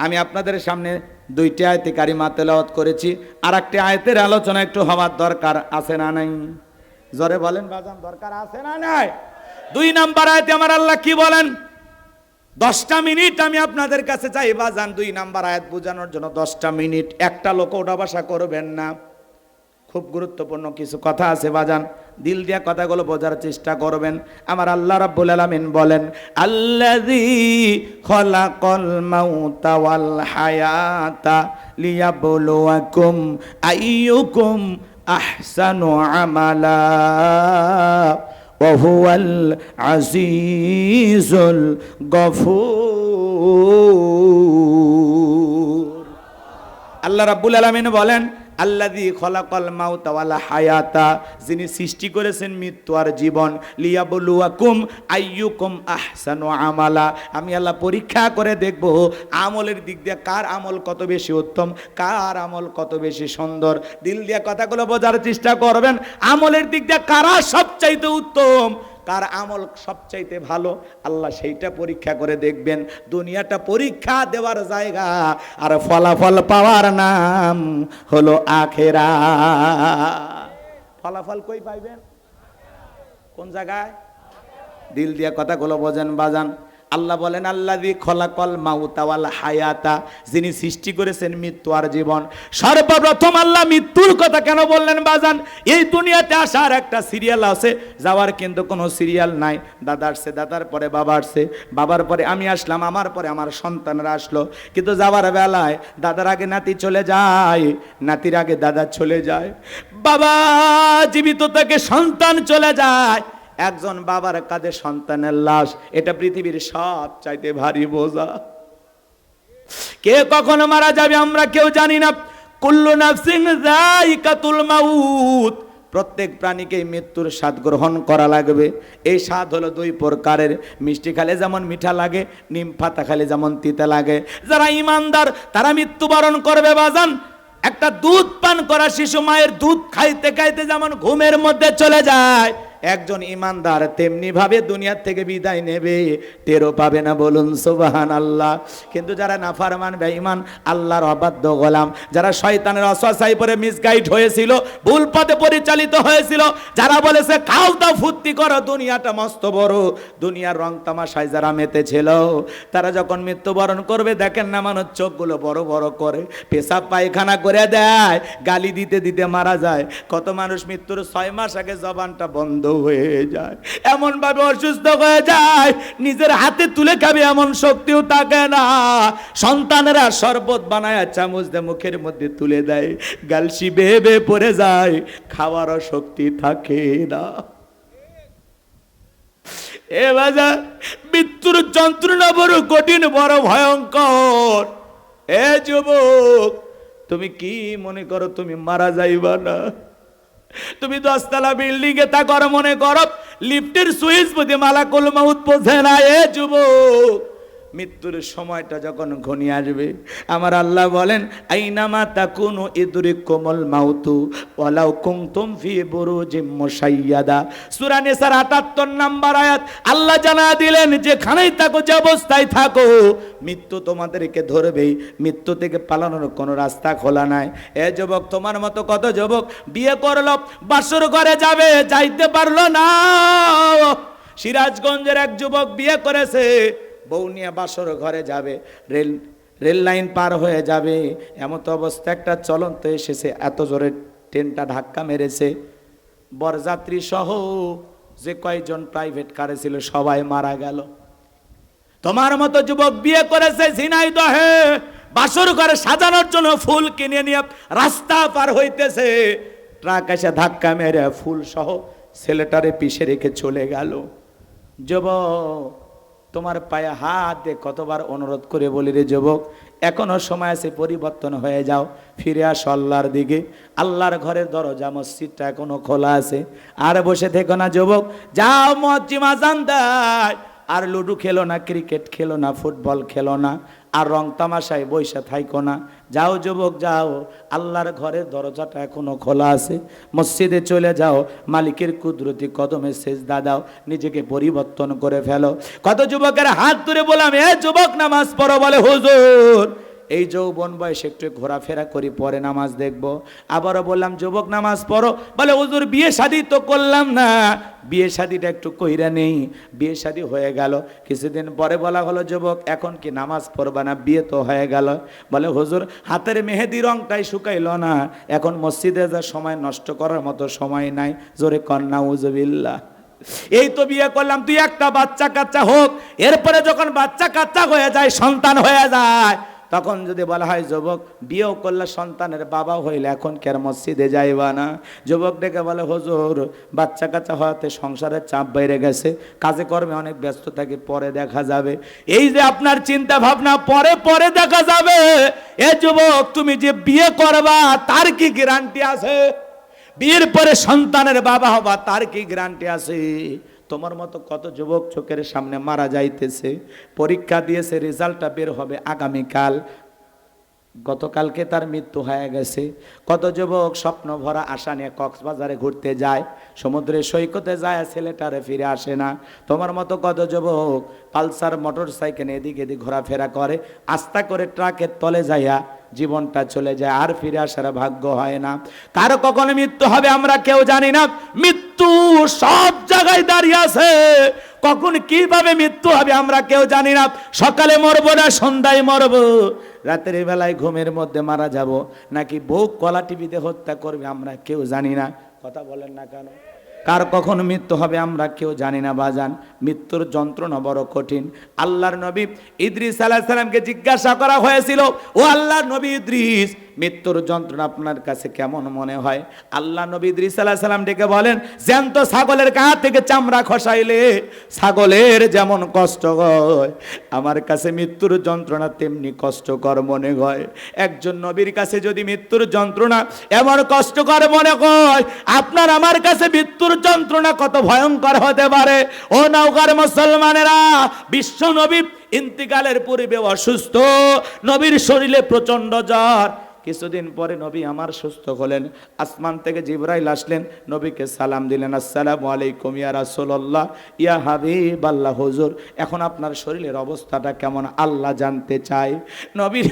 আমি আপনাদের সামনে 2টি আয়াতে কারিমা তেলাওয়াত করেছি, আর একটি আয়াতের আলোচনা একটু হওয়ার দরকার আছে না নাই? জোরে বলেন বাজান, দরকার আছে না নাই? 2 নাম্বার আয়াতে আমার আল্লাহ কি বলেন? 10টা মিনিট আমি আপনাদের কাছে চাই বাজান, 2 নাম্বার আয়াত বোঝানোর জন্য 10টা মিনিট। একটা লোক ওটা ভাষা করবেন না, খুব গুরুত্বপূর্ণ কিছু কথা আছে বাজান, দিল দিয়া কথাগুলো বোঝার চেষ্টা করবেন। আমার আল্লাহ রাব্বুল আলামিন বলেন, আল্লাযী খলাকাল মাউতা ওয়াল হায়াতা লিয়াবলুয়াকুম আইয়ুকুম আহসানু আমালা ওয়া হুয়াল আজিজুল গফুর। আল্লাহ রাব্বুল আলামিন বলেন, আল্লাযী খলাকাল মাউতা ওয়াল হায়াতা, যিনি সৃষ্টি করেছেন মৃত্যু আর জীবন, লিয়াবলুয়াকুম আইয়ুকুম আহসানু আমালা, আমি আল্লাহ পরীক্ষা করে দেখব আমলের দিক দিয়ে কার আমল কত বেশি উত্তম, কার আমল কত বেশি সুন্দর। দিল দিয়ে কথাগুলো বোঝার চেষ্টা করবেন, আমলের দিক দিয়ে কারা সবচাইতে উত্তম, কার আমল সবচাইতে ভালো, আল্লাহ সেইটা পরীক্ষা করে দেখবেন। দুনিয়াটা পরীক্ষা দেওয়ার জায়গা, আর ফলাফল পাওয়ার নাম হলো আখিরাত। ফলাফল কই পাইবেন? কোন জায়গায়? দিল দিয়ে কথাগুলো বোঝেন বাজান। আল্লাহ বলেন, আল্লাযী খলাকাল মাউতা ওয়াল হায়াতা, যিনি সৃষ্টি করেছেন মৃত্যু আর জীবন। সর্বপ্রথম আল্লাহ মৃত্যুর কথা কেন বললেন বাজান? এই দুনিয়াতে আসার একটা সিরিয়াল আছে, যাওয়ার কিন্তু কোনো সিরিয়াল নাই। দাদা আসছে, দাদার পরে বাবা আসছে, বাবার পরে আমি আসলাম, আমার পরে আমার সন্তানরা আসলো। কিন্তু যাওয়ার বেলায় দাদার আগে নাতি চলে যায়, নাতির আগে দাদা চলে যায়, বাবা জীবিত থেকে সন্তান চলে যায়। একজন বাবার কাঁধে সন্তানের লাশ, এটা পৃথিবীর সব চাইতে ভারী বোঝা। কে কখন মারা যাবে আমরা কেউ জানি না। কুল্লু নাফসিন যায়িকাতুল মাউত, প্রত্যেক প্রাণীকেই মৃত্যুর স্বাদ গ্রহণ করা লাগবে। এই স্বাদ হলো দুই প্রকারের, মিষ্টি খেলে যেমন মিঠা লাগে, নিম পাতা খেলে যেমন তিতা লাগে। যারা ইমানদার তারা মৃত্যুবরণ করবে বাজান। একটা দুধ পান করা শিশু মায়ের দুধ খাইতে খাইতে যেমন ঘুমের মধ্যে চলে যায়, একজন ইমানদার তেমনি ভাবে দুনিয়ার থেকে বিদায় নেবে, টেরও পাবে না। বলুন সুবহানাল্লাহ। কিন্তু যারা নাফরমান বেঈমান, আল্লাহর অবাধ্য গোলাম, যারা শয়তানের ওয়াসওয়াসায় পড়ে মিসগাইড হয়েছিল, ভুল পথে পরিচালিত হয়েছিল, যারা বলেছে খাও দাও ফুর্তি করো, দুনিয়াটা মস্ত বড়, দুনিয়ার রং তামাশায় যারা মেতেছিল, তারা যখন মৃত্যুবরণ করবে দেখেন না মানুষ চোখগুলো বড় বড় করে, পেশাব পায়খানা করে দেয়, গালি দিতে দিতে মারা যায়। কত মানুষ মৃত্যুর 6 মাস আগে জবানটা বন্ধ হয়ে যায়, এমন ভাবে অসুস্থ হয়ে যায়, নিজের হাতে তুলে খাবে এমন শক্তিও থাকে না। সন্তানেরা শরবত বানায় চামচ দিয়ে মুখের মধ্যে তুলে দেয়, গালসি বেয়ে বেয়ে পড়ে যায়, খাওয়ারও শক্তি থাকে না। এ বাজার মৃত্যুর যন্ত্রণা বড় কঠিন, বড় ভয়ঙ্কর। এ যুবক, তুমি কি মনে করো তুমি মারা যাইবা না? তুমি 10 তলা বিল্ডিং এ থাকো, মনে করো লিফটের সুইচ বুঝে মালাকুল মাউত বোঝে না। এ যুবক, মৃত্যুর সময়টা যখন ঘনিয়ে আসবে, আমার আল্লাহ বলেন আইনামা তাকুনু ইদরিকুমুল মাউতু ওয়ালাউ কুনতুম ফি বুরুজিম মুশাইয়াদা। সূরা নিসার 78 নম্বর আয়াত আল্লাহ জানায়া দিলেন, যেখানেই থাকো, যে অবস্থায় থাকো, মৃত্যু তোমাদেরকে ধরবেই, মৃত্যু থেকে পালানোর কোনো রাস্তা খোলা নাই। এ যুবক, তোমার মতো কত যুবক বিয়ে করলো, বাসর ঘরে যাবে, যাইতে পারলো না। সিরাজগঞ্জের এক যুবক বিয়ে করেছে, বউ নিয়ে বাসর ঘরে যাবে, রেল লাইন পার হয়ে যাবে, এমত অবস্থা একটা চলন্ত এসেছে, এত জোরে ট্রেনটা ধাক্কা মেরেছে, বরযাত্রী সহ যে কয়জন প্রাইভেট কারে ছিল সবাই মারা গেল। তোমার মতো যুবক বিয়ে করেছে ঝিনাইদহে, বাসর ঘরে সাজানোর জন্য ফুল কিনে নিয়ে রাস্তা পার হইতেছে, ট্রাক এসে ধাক্কা মেরে ফুল সহ ছেলেটারে পিষে রেখে চলে গেল। যুবক, তোমার পায়ে হাত দিয়ে কতবার অনুরোধ করে বলি, রে যুবক, এখনো সময় আছে, পরিবর্তন হয়ে যাও, ফিরে আসো আল্লাহর দিকে। আল্লাহর ঘরের দরজা, মসজিদটা এখনো খোলা আছে, আর বসে থেকো না যুবক, যাও মুয়াজ্জিন আযান দেয়, আর লুডু খেলো না, ক্রিকেট খেলো না, ফুটবল খেলো না, আর রং তামাশায় বইসা থাইকো না। যাও যুবক, যাও, আল্লাহর ঘরের দরজাটা এখনো খোলা আছে, মসজিদে চলে যাও, মালিকের কুদরতি কদমে সেজদা দাও, নিজেকে পরিবর্তন করে ফেলো। কত যুবকের হাত ধরে বললাম, এ যুবক নামাজ পড়ো, বলে হুজুর এই যৌবন বয়সে একটু ঘোরাফেরা করি, পরে নামাজ দেখবো। আবারও বললাম, যুবক নামাজ পড়ো, বলে হুজুর বিয়ে শাদী তো করলাম না, বিয়ে শাদীটা একটু কইরা নেই। বিয়ে শাদী হয়ে গেল, কিছুদিন পরে বলা হলো, যুবক এখন কি নামাজ পড়বা না? বিয়ে তো হয়ে গেল। বলে হুজুর হাতের মেহেদি রংটাই শুকাইল না, এখন মসজিদে যা সময় নষ্ট করার মতো সময় নাই। জোরে কন্যা উজুবিল্লাহ। এই তো বিয়ে করলাম, তুই একটা বাচ্চা কাচ্চা হোক, এরপরে যখন বাচ্চা কাচ্চা হয়ে যায়, সন্তান হয়ে যায়, তখন যদি বলা হয় যুবক বিয়েও করলে সন্তানের বাবা হইলে এখন কি আর মসজিদে যাইবা না? যুবক ডেকে বলে, হুজুর বাচ্চা কাচ্চা হওয়াতে সংসারের চাপ বেড়ে গেছে, কাজে কর্মে অনেক ব্যস্ত থাকি, পরে দেখা যাবে। এই যে আপনার চিন্তা ভাবনা, পরে পরে দেখা যাবে, এ যুবক তুমি যে বিয়ে করবা তার কি গ্যারান্টি আছে? বিয়ের পরে সন্তানের বাবা হবা তার কি গ্যারান্টি আছে? তোমার মতো কত যুবক চোখের সামনে মারা যাইতেছে, পরীক্ষা দিয়েছে, রেজাল্টটা বের হবে আগামীকাল, গতকালকে তার মৃত্যু হয়ে গেছে। কত যুবক স্বপ্ন ভরা আশা নিয়ে কক্সবাজারে ঘুরতে যায়, সমুদ্রের সৈকতে যায়, ছেলেটারে ফিরে আসে না। তোমার মতো কত যুবক পালসার মোটর সাইকেল এদিক এদিক ঘোরাফেরা করে, আস্তা করে ট্রাকের তলে যাইয়া জীবনটা চলে যায়, আর ফিরে আসার ভাগ্য হয় না। কারো কখনো মৃত্যু হবে আমরা কেউ জানি না, মৃত্যু সব জায়গায় দাঁড়িয়ে আছে, কখন কিভাবে মৃত্যু হবে আমরা কেউ জানি না। সকালে মরবো না সন্ধ্যায় মরবো, রাতের বেলায় ঘুমের মধ্যে মারা যাব, নাকি বউ কলা টিভিতে হত্যা করবে আমরা কেউ জানি না। কথা বলেন না কেন? কার কখন মৃত্যু হবে আমরা কেউ জানি না বাজান। মৃত্যুর যন্ত্রণা বড় কঠিন। আল্লাহর নবী ইদ্রিস আলাইহিস সালামকে জিজ্ঞাসা করা হয়েছিল, ও আল্লাহর নবী ইদ্রিস, মৃত্যুর যন্ত্রণা আপনার কাছে কেমন মনে হয়? আল্লাহ নবী ইদ্রিস আলাইহিস সালাম ডেকে বলেন, জ্যান্ত ছাগলের গা থেকে চামড়া খসাইলে ছাগলের যেমন কষ্ট হয়, আমার কাছে মৃত্যুর যন্ত্রণা তেমনি কষ্টকর মনে হয়। একজন নবীর কাছে যদি মৃত্যুর যন্ত্রণা এমন কষ্টকর মনে হয়, আপনার আমার কাছে মৃত্যুর যন্ত্রণা কত ভয়ঙ্কর হতে পারে। ও নওগাঁর মুসলমানেরা, বিশ্ব নবী ইন্তিকালের পূর্বে অসুস্থ, নবীর শরীরে প্রচন্ড জ্বর। কিছুদিন পরে নবী আমার সুস্থ হলেন। আসমান থেকে জিবরাইল আসলেন, নবীকে সালাম দিলেন, আসসালামু আলাইকুম ইয়া রাসূলুল্লাহ, ইয়া হাবিবাল্লাহ, হুজুর এখন আপনার শরীরের অবস্থাটা কেমন আল্লাহ জানতে চাই। নবী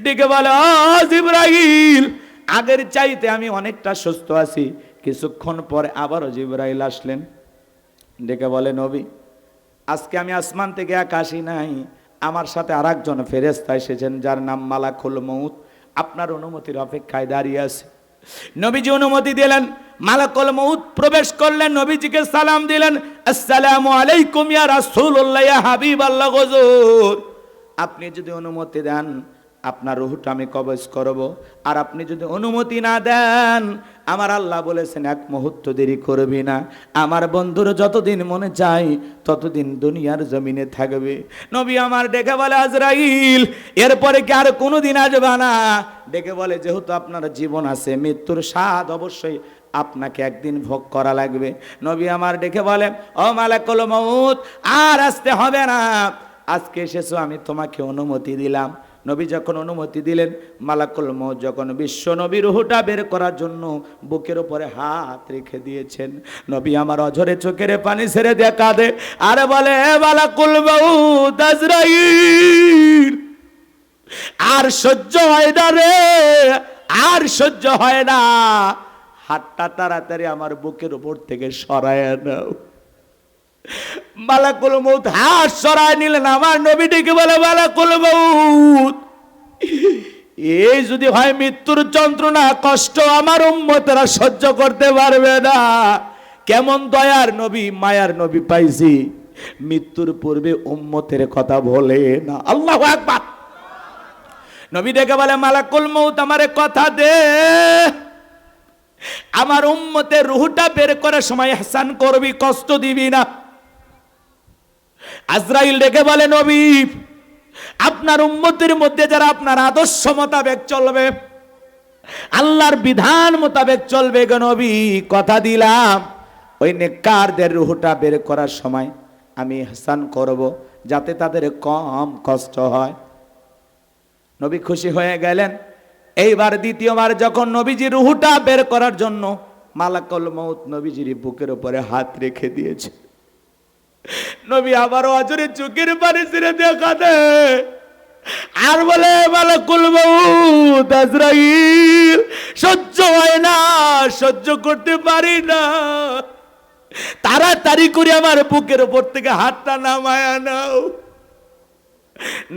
ডেকে বলে, ও জিবরাইল, আগের চাইতে আমি অনেকটা সুস্থ আছি। কিছুক্ষণ পরে আবারও জিবরাইল আসলেন, ডেকে বলে, নবী আজকে আমি আসমান থেকে একা আসি নাই, আমার সাথে আরেকজন ফেরেশতা এসেছেন যার নাম মালাকুল মউত, আপনার অনুমতির অপেক্ষায় দাঁড়িয়ে আছে। নবীজি অনুমতি দিলেন, মালাকুল মউত প্রবেশ করলেন, নবীজিকে সালাম দিলেন, আসসালামু আলাইকুম ইয়া রাসূলুল্লাহ, ইয়া হাবিবাল্লাহ, হুজুর আপনি যদি অনুমতি দেন আপনার রূহটা আমি কবজ করব, আর আপনি যদি অনুমতি না দেন আমার আল্লাহ বলেছেন এক মুহূর্ত দেরি করবি না, আমার বন্ধুর যতদিন মনে চাই ততদিন দুনিয়ার জমিনে থাকবে। নবী আমার ডেকে বলে, আজরাইল এরপরে কি আর কোনোদিন আসবে না? ডেকে বলে, যেহেতু আপনার জীবন আছে, মৃত্যুর স্বাদ অবশ্যই আপনাকে একদিন ভোগ করা লাগবে। নবী আমার ডেকে বলে, ও মালাকুল মউত আর আসতে হবে না, আজকে এসেছো আমি তোমাকে অনুমতি দিলাম। নবী যখন অনুমতি দিলেন, মালাকুল মউত যখন বিশ্ব নবীর রূহটা বের করার জন্য বুকের উপরে হাত রেখে দিয়েছেন, নবী আমার অঝরে চোখের পানি ছেড়ে দিয়ে কাঁদে আর বলে, হে মালাকুল মউত, আজরাইল আর সহ্য হয় না রে, আর সহ্য হয় না, হাতটা তাড়াতাড়ি আমার বুকের উপর থেকে সরায় নাও। মালাকুল মউত হাত সরায় নিলেন। আমার নবী ডেকে বলে, মালাকুল মউত এই যদি হয় মৃত্যুর যন্ত্রণা কষ্ট আমার উম্মতেরা সহ্য করতে পারবে না। কেমন দয়ার নবী, মায়ার নবী পাইছি, মৃত্যুর পূর্বে উম্মতের কথা বলে না। আল্লাহু আকবার। নবী ডেকে বলে, মালাকুল মউত আমারে কথা দে, আমার উম্মতের রূহটা বের করার সময় ইহসান করবি, কষ্ট দিবি না। আজরাইল ডেকে বলে, নবী আপনার উম্মতের মধ্যে যারা আপনার আদর্শ মোতাবেক চলবে, আল্লাহর বিধান মোতাবেক চলবে গো নবী, কথা দিলাম ওই নেককারদের রূহটা বের করার সময় আমি ইহসান করব, যাতে তাদের কম কষ্ট হয়। নবী খুশি হয়ে গেলেন। এইবার দ্বিতীয়বার যখন নবীজির রূহটা বের করার জন্য মালাকুল মউত নবীজির বুকের উপরে হাত রেখে দিয়েছে, নবী আবারও অজরে চোখের পানি ছেড়ে দেখা দে আর বলে, মালাকুল মউত, আজরাইল সহ্য হয় না, সহ্য করতে পারি না, তাড়াতাড়ি করে আমার বুকের উপর থেকে হাতটা নামায় নাও।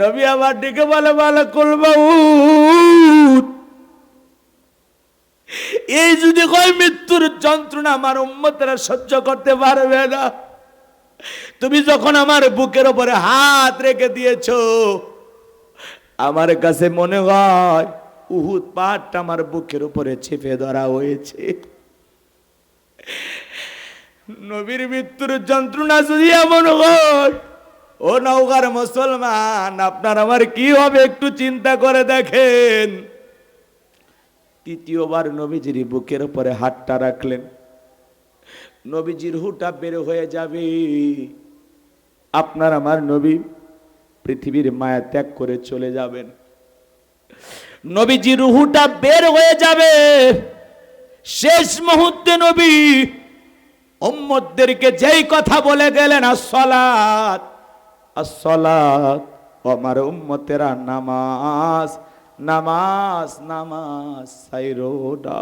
নবী আবার ডেকে বলে, মালাকুল মউত এই যদি কয় মৃত্যুর যন্ত্রণা আমার উম্মতেরা সহ্য করতে পারবে না, তুমি যখন আমার বুকের উপরে হাত রেখে দিয়েছো, আমার কাছে মনে হয় উহুদ পাহাড়টা আমার বুকের উপরে চেপে ধরা হয়েছে। নবীর মৃত্যুর যন্ত্রণা যদি এমন হয়, ও নওগাঁর মুসলমান, আপনার আমার কি হবে একটু চিন্তা করে দেখেন। তৃতীয়বার নবীজির বুকের উপরে হাতটা রাখলেন, নবীজির রূহটা বের হয়ে যাবে, আপনার আমার নবী পৃথিবীর মায়া ত্যাগ করে চলে যাবেন। নবীজির রূহটা বের হয়ে যাবে, শেষ মুহূর্তে নবী উম্মতদেরকে যেই কথা বলে গেলেন, আসসালাত আসসালাত, আমার উম্মতেরা নামাজ নামাজ নামাজ ছাইরো না।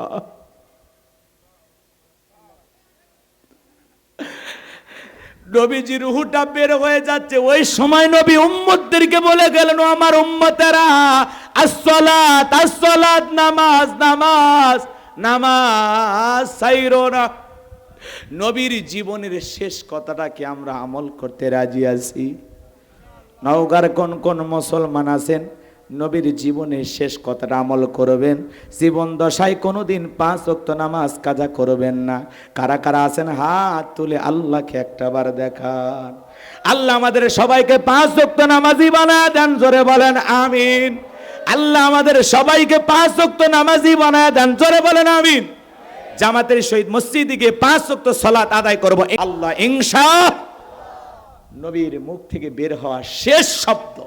নবীজির রূহটা বের হয়ে যাচ্ছে, ওই সময় নবী উম্মতদেরকে বলে গেলেন, আমার উম্মতেরা আসসালাত আসসালাত, নামাজ নামাজ নামাজ ছাইরো না। নবীর জীবনের শেষ কথাটা কি আমরা আমল করতে রাজি আছি? নওগাঁর কোন কোন মুসলমান আছেন নবীর জীবনের শেষ কথাটা আমল করবেন, জীবন দশায় কোনোদিন 5 ওয়াক্ত নামাজ কাজা করবেন না? কারা কারা আছেন হাত তুলে আল্লাহকে একটাবার দেখান। আল্লাহ আমাদের সবাইকে 5 ওয়াক্ত নামাজি বানায় দেন, জোরে বলেন আমিন। আল্লাহ আমাদের সবাইকে 5 ওয়াক্ত নামাজি বানায় দেন, জোরে বলেন আমিন। জামাতের সহিত মসজিদে গিয়ে 5 ওয়াক্ত সালাত আদায় করব আল্লাহ ইনশাআল্লাহ। নবীর মুখ থেকে বের হওয়া শেষ শব্দ,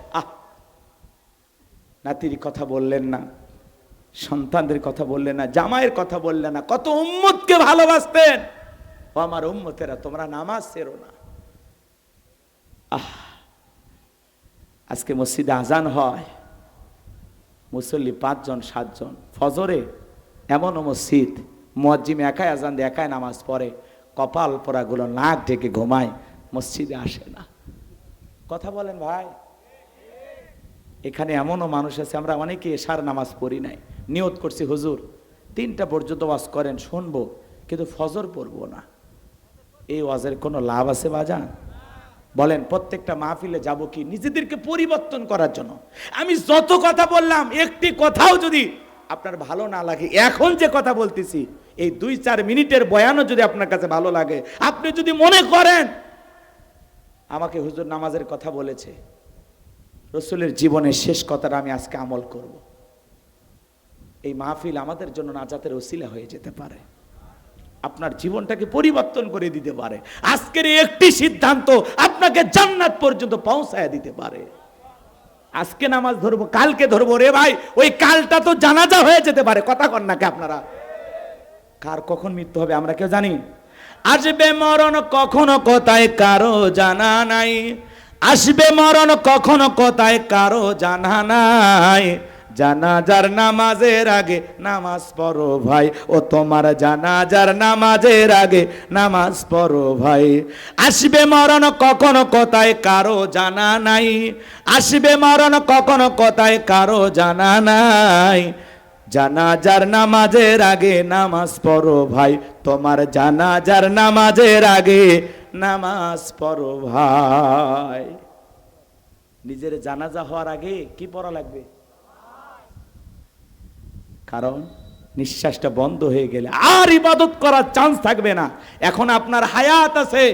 নাতির কথা বললেন না, সন্তানদের কথা বললেন না, জামাইয়ের কথা বললেন না, কত উম্মতকে ভালোবাসতেন। ও আমার উম্মতেরা, তোমরা নামাজ ছেড়ো না। আজকে মসজিদে আজান হয়, মুসল্লি 5 জন 7 জন। ফজরে এমনও মসজিদ মুয়াজ্জিম একাই আজান দিয়ে একাই নামাজ পড়ে, কপাল পোড়াগুলো নাক ঢেকে ঘুমায়, মসজিদে আসে না। কথা বলেন ভাই। এখানে এমনও মানুষ আছে, আমরা অনেকে এশার নামাজ পড়ি নাই, নিয়ত করছি হুজুর 3টা পর্যন্ত ওয়াজ করেন শুনবো, কিন্তু ফজর পড়বো না। এই ওয়াজের কোনো লাভ আছে বাজান? বলেন, প্রত্যেকটা মাহফিলে যাব কি নিজেদেরকে পরিবর্তন করার জন্য? আমি যত কথা বললাম, একটি কথাও যদি আপনার ভালো না লাগে, এখন যে কথা বলতেছি এই 2-4 মিনিটের বয়ানও যদি আপনার কাছে ভালো লাগে, আপনি যদি মনে করেন আমাকে হুজুর নামাজের কথা বলেছে, রসুলের জীবনের শেষ কথাটা আমি আজকে আমল করব, এই মাহফিল আমাদের জন্য নাজাতের ওসিলা হয়ে যেতে পারে, আপনার জীবনটাকে পরিবর্তন করে দিতে পারে। আজকের একটি সিদ্ধান্ত আপনাকে জান্নাত পর্যন্ত পৌঁছায় দিতে পারে। আজকে নামাজ ধরবো, কালকে ধরবো, রে ভাই ওই কালটা তো জানাজা হয়ে যেতে পারে। কথা কন নাকি আপনারা? কার কখন মৃত্যু হবে আমরা কেউ জানি? আসবে মরণ কখনো কোথায় কারো জানা নাই, আসবে মরণ কখনো কোথায় কারো জানা নাই। জানাজার নামাজের আগে নামাজ পড়ো ভাই, ও তোমার জানাজার নামাজের আগে নামাজ পড়ো ভাই। আসবে মরণ কখনো কোথায় কারো জানা নাই, আসবে মরণ কখনো কোথায় কারো জানা নাই। জানাজার নামাজের আগে নামাজ পড়ো ভাই, তোমার জানাজার নামাজের আগে নামাজ পড়ো ভাই। নিজের জানাজা হওয়ার আগে কি পড়া লাগবে? কারণ নিঃশ্বাসটা বন্ধ হয়ে গেলে আর ইবাদত করার চান্স থাকবে না। এখন আপনার হায়াত আছে,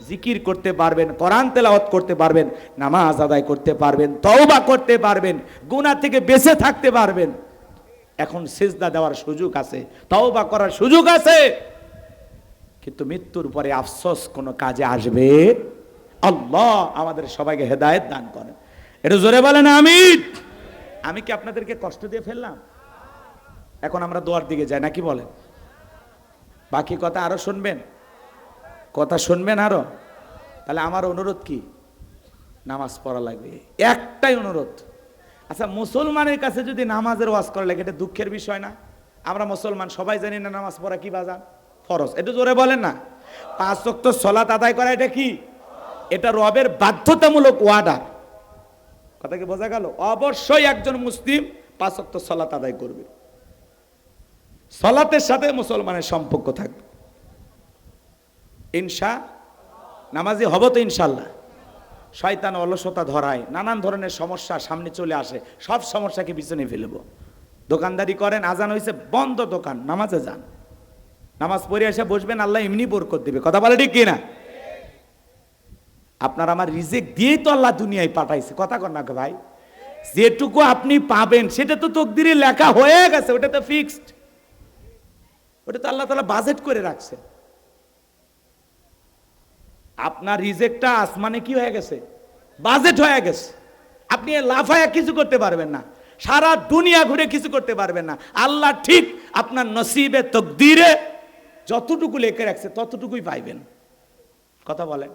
জিকির করতে পারবেন, কোরআন তেলাওয়াত করতে পারবেন, নামাজ আদায় করতে পারবেন, তওবা করতে পারবেন, গুনাহ থেকে বেঁচে থাকতে পারবেন। এখন সিজদা দেওয়ার সুযোগ আছে, তওবা করার সুযোগ আছে, কিন্তু মৃত্যুর পরে আফসোস কোনো কাজে আসবে? আল্লাহ আমাদের সবাইকে হেদায়েত দান করেন। এটা জোরে বলেন আমিন। আমি কি আপনাদেরকে কষ্ট দিয়ে ফেললাম? এখন আমরা দোয়ার দিকে যাই নাকি বলেন? বাকি কথা আরো শুনবেন? কথা শুনবেন আরো? তাহলে আমার অনুরোধ কি? নামাজ পড়া লাগবে, একটাই অনুরোধ। আচ্ছা, মুসলমানের কাছে যদি নামাজের ওয়াজ করা লাগে, এটা দুঃখের বিষয় না? আমরা মুসলমান সবাই জানি না নামাজ পড়া কি বাজান? ফরজ। একটু জোরে বলেন না। 5 ওয়াক্ত সালাত আদায় করা এটা কি? এটা রবের বাধ্যতামূলক ওয়াদা। কথা কি বোঝা গেল? অবশ্যই একজন মুসলিম 5 ওয়াক্ত সালাত আদায় করবে, সালাতের সাথে মুসলমানের সম্পর্ক থাকবে। নামাজি হব তো ইনশাল্লাহ। শয়তান অলসতা ধরায়, নানান ধরনের সমস্যা সামনে চলে আসে, সব সমস্যাকে পিছনে ফেলবো। দোকানদারি করেন, আজান হয়েছে বন্ধ দোকান, নামাজে যান, নামাজ পড়ে এসে বসবেন, আল্লাহ এমনি বরকত দিবে। কথা বলে ঠিক কিনা? আপনার আমার রিজেক্ট দিয়েই তো আল্লাহ দুনিয়ায় পাঠাইছে। কথা কর না ভাই? যেটুকু আপনি পাবেন সেটা তো তকদিরে লেখা হয়ে গেছে, ওটা তো ফিক্সড, ওটা তো আল্লাহ তাআলা বাজেট করে রাখছে। আপনার রিজেক্টটা আসমানে কি হয়ে গেছে? বাজেট হয়ে গেছে। আপনি লাফায়া কিছু করতে পারবেন না, সারা দুনিয়া ঘুরে কিছু করতে পারবেন না। আল্লাহ ঠিক আপনার নসিবে তকদিরে যতটুকু লেখে রাখছে ততটুকুই পাইবেন। কথা বলেন?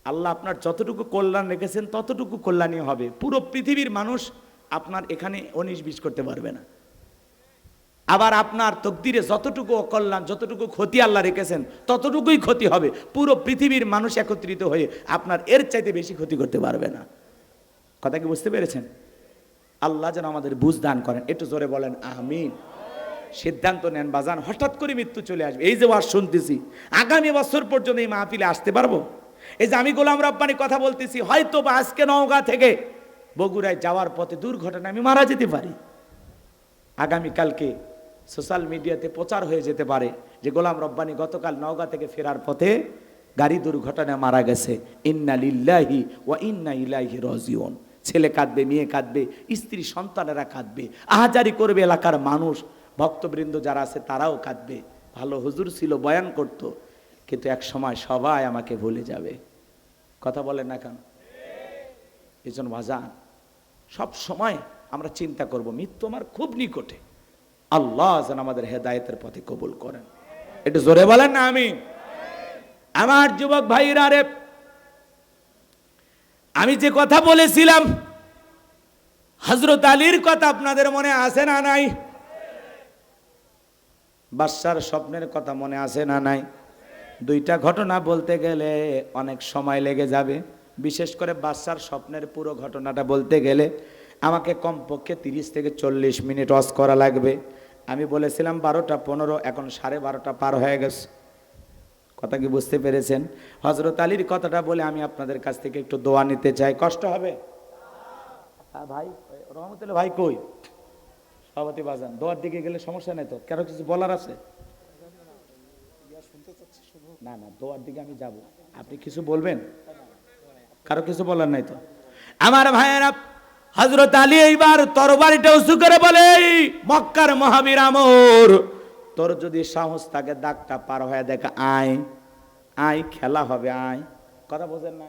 আল্লাহ আপনার যতটুকু কল্যাণ রেখেছেন ততটুকু কল্যাণই হবে। পুরো পৃথিবীর মানুষ আপনার এখানে 19-20 করতে পারবে না। আবার আপনার তকদিরে যতটুকু অকল্যাণ, যতটুকু ক্ষতি আল্লাহ রেখেছেন ততটুকুই ক্ষতি হবে। পুরো পৃথিবীর মানুষ একত্রিত হয়ে আপনার এর চাইতে বেশি ক্ষতি করতে পারবে না। কথা কি বুঝতে পেরেছেন? আল্লাহ যেন আমাদের বুঝ দান করেন। একটু জোরে বলেন আমিন। সিদ্ধান্ত নেন বাজান, হঠাৎ করে মৃত্যু চলে আসবে। এই যে ওয়াজ শুনতেছি, আগামী বছর পর্যন্ত এই মাহফিলে আসতে পারবো? এই যে আমি গোলাম রব্বানি কথা বলতেছি, হয়তো বা আজকে নওগাঁ থেকে বগুড়ায় যাওয়ার পথে দুর্ঘটনা আমি মারা যেতে পারি। আগামীকালকে সোশ্যাল মিডিয়াতে প্রচার হয়ে যেতে পারে যে গোলাম রব্বানি গতকাল নওগাঁ থেকে ফেরার পথে গাড়ি দুর্ঘটনায় মারা গেছে। ইন্না লিল্লাহি ওয়া ইন্না ইলাইহি রাজিউন। ছেলে কাঁদবে, মেয়ে কাঁদবে, স্ত্রী সন্তানেরা কাঁদবে, আহাজারি করবে এলাকার মানুষ, ভক্তবৃন্দ যারা আছে তারাও কাঁদবে। ভালো হুজুর ছিল, বয়ান করত, কিন্তু এক সময় সবাই আমাকে ভুলে যাবে। কথা বলেন না কেন? এই জন্য বাজান সব সময় আমরা চিন্তা করব, মৃত্যু আমার খুব নিকটে। আল্লাহ যেন আমাদের হেদায়েতের পথে কবুল করেন। একটু জোরে বলেন না আমিন। আমার যুবক ভাইরা রে, আমি যে কথা বলেছিলাম হযরত আলীর কথা আপনাদের মনে আছে না নাই? বাদশার স্বপ্নের কথা মনে আছে না নাই? দুইটা ঘটনা বলতে গেলে অনেক সময় লেগে যাবে, বিশেষ করে বাদশার স্বপ্নের পুরো ঘটনাটা বলতে গেলে আমাকে কমপক্ষে 30 থেকে 40 মিনিট ওয়াজ করা লাগবে। আমি বলেছিলাম 12টা 15, এখন 12:30 পার হয়ে গেছে। কথা কি বুঝতে পেরেছেন? হযরত আলীর কথাটা বলে আমি আপনাদের কাছ থেকে একটু দোয়া নিতে চাই। কষ্ট হবে? হ্যাঁ ভাই, রহমতুল্লাহ ভাই কই? সভাপতি বাজান, দোয়ার দিকে গেলে সমস্যা নেই তো? কারো কিছু বলার আছে? না না, দোয়ার দিকে আমি যাব, আপনি কিছু বলবেন? কারো কিছু বলার নাই তো? আমার ভাইয়েরা, হযরত আলী এইবার তরবারিটা উঁচু করে বলে, মক্কার মহাবীর আমর, তোর যদি সাহস থাকে দাগটা পার হয়ে দেখা, আয় আয়, খেলা হবে, আয়। কথা বোঝেন না?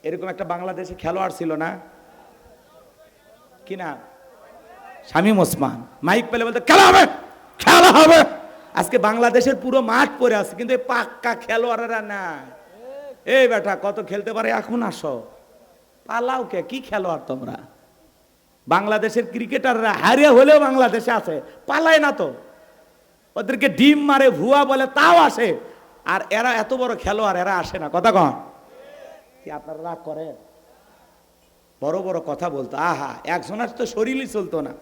এরকম একটা বাংলাদেশে খেলোয়াড় ছিল না কি না, শামীম ওসমান, মাইক পেলে বলতে খেলা হবে, খেলা হবে। আজকে বাংলাদেশের পুরো মাঠ পড়ে আছে, কিন্তু পাক্কা খেলোয়াড়রা না। এই বেটা কত খেলতে পারে, এখন আসো, পালাও কে? কি খেলোয়াড় তোমরা? বাংলাদেশের ক্রিকেটাররা হারিয়ে হলেও বাংলাদেশে আছে, পালায় না তো। ওদেরকে ডিম মারে, ভুয়া বলে, তাও আসে। আর এরা এত বড় খেলোয়াড়, এরা আসে না। কথা কন কি আপনারা রাগ করেন? বড় বড় কথা বলতো, আহা, একজনের তো শরীরই চলতো না,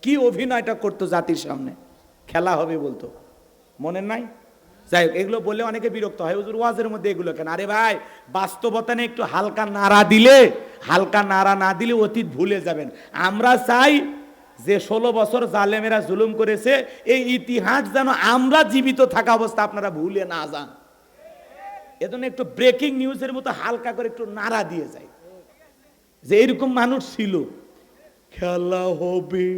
কি অভিনয়টা করতো জাতির সামনে, খেলা হবে বলতো, মনে নাই? যাই হোক, এগুলো বললে অনেকে বিরক্ত হয়, হুজুর ওয়াজের মধ্যে এগুলো কেন? আরে ভাই, বাস্তবতা নিয়ে একটু হালকা নাড়া দিলে, হালকা নাড়া না দিলে অতীত ভুলে যাবেন। আমরা চাই যে 16 বছর জালেমেরা জুলুম করেছে, এই ইতিহাস যেন আমরা জীবিত থাকা অবস্থা আপনারা ভুলে না যান। এজন্য একটু ব্রেকিং নিউজের মতো হালকা করে একটু নাড়া দিয়ে যায় যে এরকম মানুষ ছিল, খেলা হবে,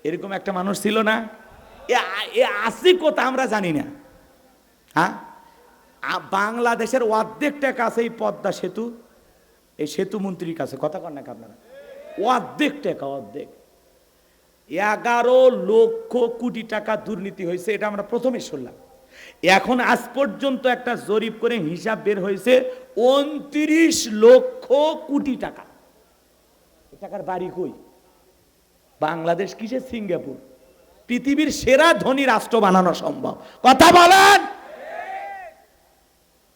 এরকম একটা মানুষ ছিল না? আসি কোথা আমরা জানি না। হ্যাঁ, বাংলাদেশের অর্ধেক টাকা আছে এই পদ্মা সেতু, এই সেতু মন্ত্রীর কাছে। কথা কন না আপনারা? অর্ধেক টাকা, অর্ধেক। 11 লক্ষ কোটি টাকা দুর্নীতি হয়েছে, এটা আমরা প্রথমে শুনলাম। এখন আজ পর্যন্ত একটা জরিপ করে হিসাব বের হয়েছে 29 লক্ষ কোটি টাকা। এই টাকার বাড়ি কই? বাংলাদেশ কিসে সিঙ্গাপুর? পৃথিবীর সেরা ধনী রাষ্ট্র বানানো সম্ভব। কথা বলেন।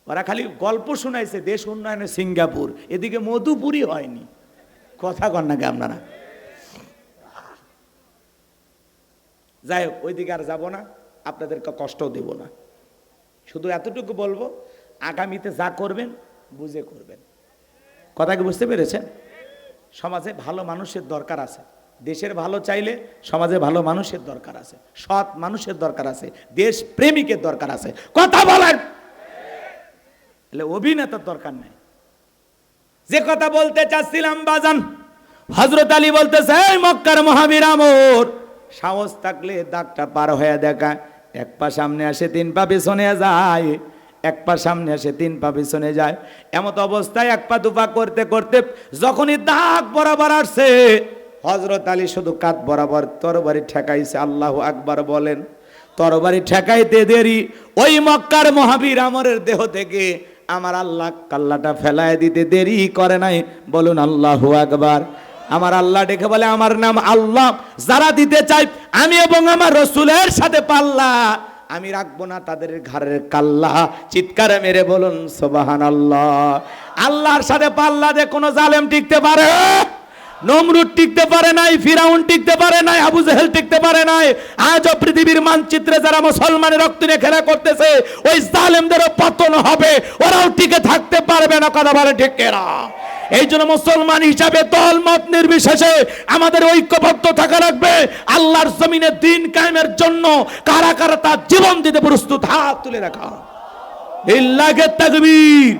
ওরা খালি গল্প শোনাইছে দেশ উন্নয়নে সিঙ্গাপুর, এদিকে মধুপুরি হয়নি। কথা কন না আপনারা? যাই হোক, ওইদিকে আর যাবো না, আপনাদেরকে কষ্টও দেব না। শুধু এতটুকু বলবো, আগামীতে যা করবেন বুঝে করবেন। কথা কি বুঝতে পেরেছেন? সমাজে ভালো মানুষের দরকার আছে, দেশের ভালো চাইলে সমাজে ভালো মানুষের দরকার আছে, সৎ মানুষের দরকার আছে, দেশ প্রেমিকের দরকার আছে। কথা বলেন। অভিনেতার দরকার নাই। যে কথা বলতে চাচ্ছিলাম বাজান, হযরত আলী বলতেছে, এই মক্কার মহাবীর আমর, সাহস থাকলে দাগটা পার হয়ে দেখা, এক পা সামনে আসে 3 পা পেছনে যায়, এক পা সামনে আসে 3 পা পেছনে যায়। এমত অবস্থায় 1 পা 2 পা করতে করতে যখনই দাগ বরাবর আসছে, হযরত আলী শুধু কাঁধ বরাবর তরবারি ঠেকাইছে। আল্লাহু আকবার বলেন। তরবারি ঠেকাইতে দেরি, ওই মক্কার মহাবীর আমরের দেহ থেকে আমার আল্লাহ কাল্লাটা ফেলায় দিতে দেরি করে নাই। বলুন আল্লাহু আকবার। আমার আল্লাহ ডেকে বলে, আমার নাম আল্লাহ, যারা দিতে চাই আমি এবং আমার রসুলের সাথে পাল্লা, আমি রাখবো না তাদের ঘরের কাল্লা। চিৎকারে মেরে বলুন সুবহানাল্লাহ। আল্লাহর সাথে পাল্লা দিয়ে কোনো জালেম টিকতে পারে? নমরুদ টিকতে পারে নাই, ফিরাউন টিকতে পারে নাই, আবু জেহেল টিকতে পারে নাই। আজও পৃথিবীর মানচিত্রে যারা মুসলমানের রক্ত নিয়ে খেলা করতেছে, ওই জালেমদেরও পতন হবে, ওরাও টিকে থাকতে পারবে না। কথা বলে ঠিক কিনা? এই জন্য মুসলমান হিসাবে দল মত নির্বিশেষে আমাদের ঐক্যবদ্ধ থাকা লাগবে। আল্লাহর জমিনে দ্বীন কায়েমের জন্য কারা কারা তার জীবন দিতে প্রস্তুত, হাত তুলে রাখা। লিল্লাহি তাকবীর।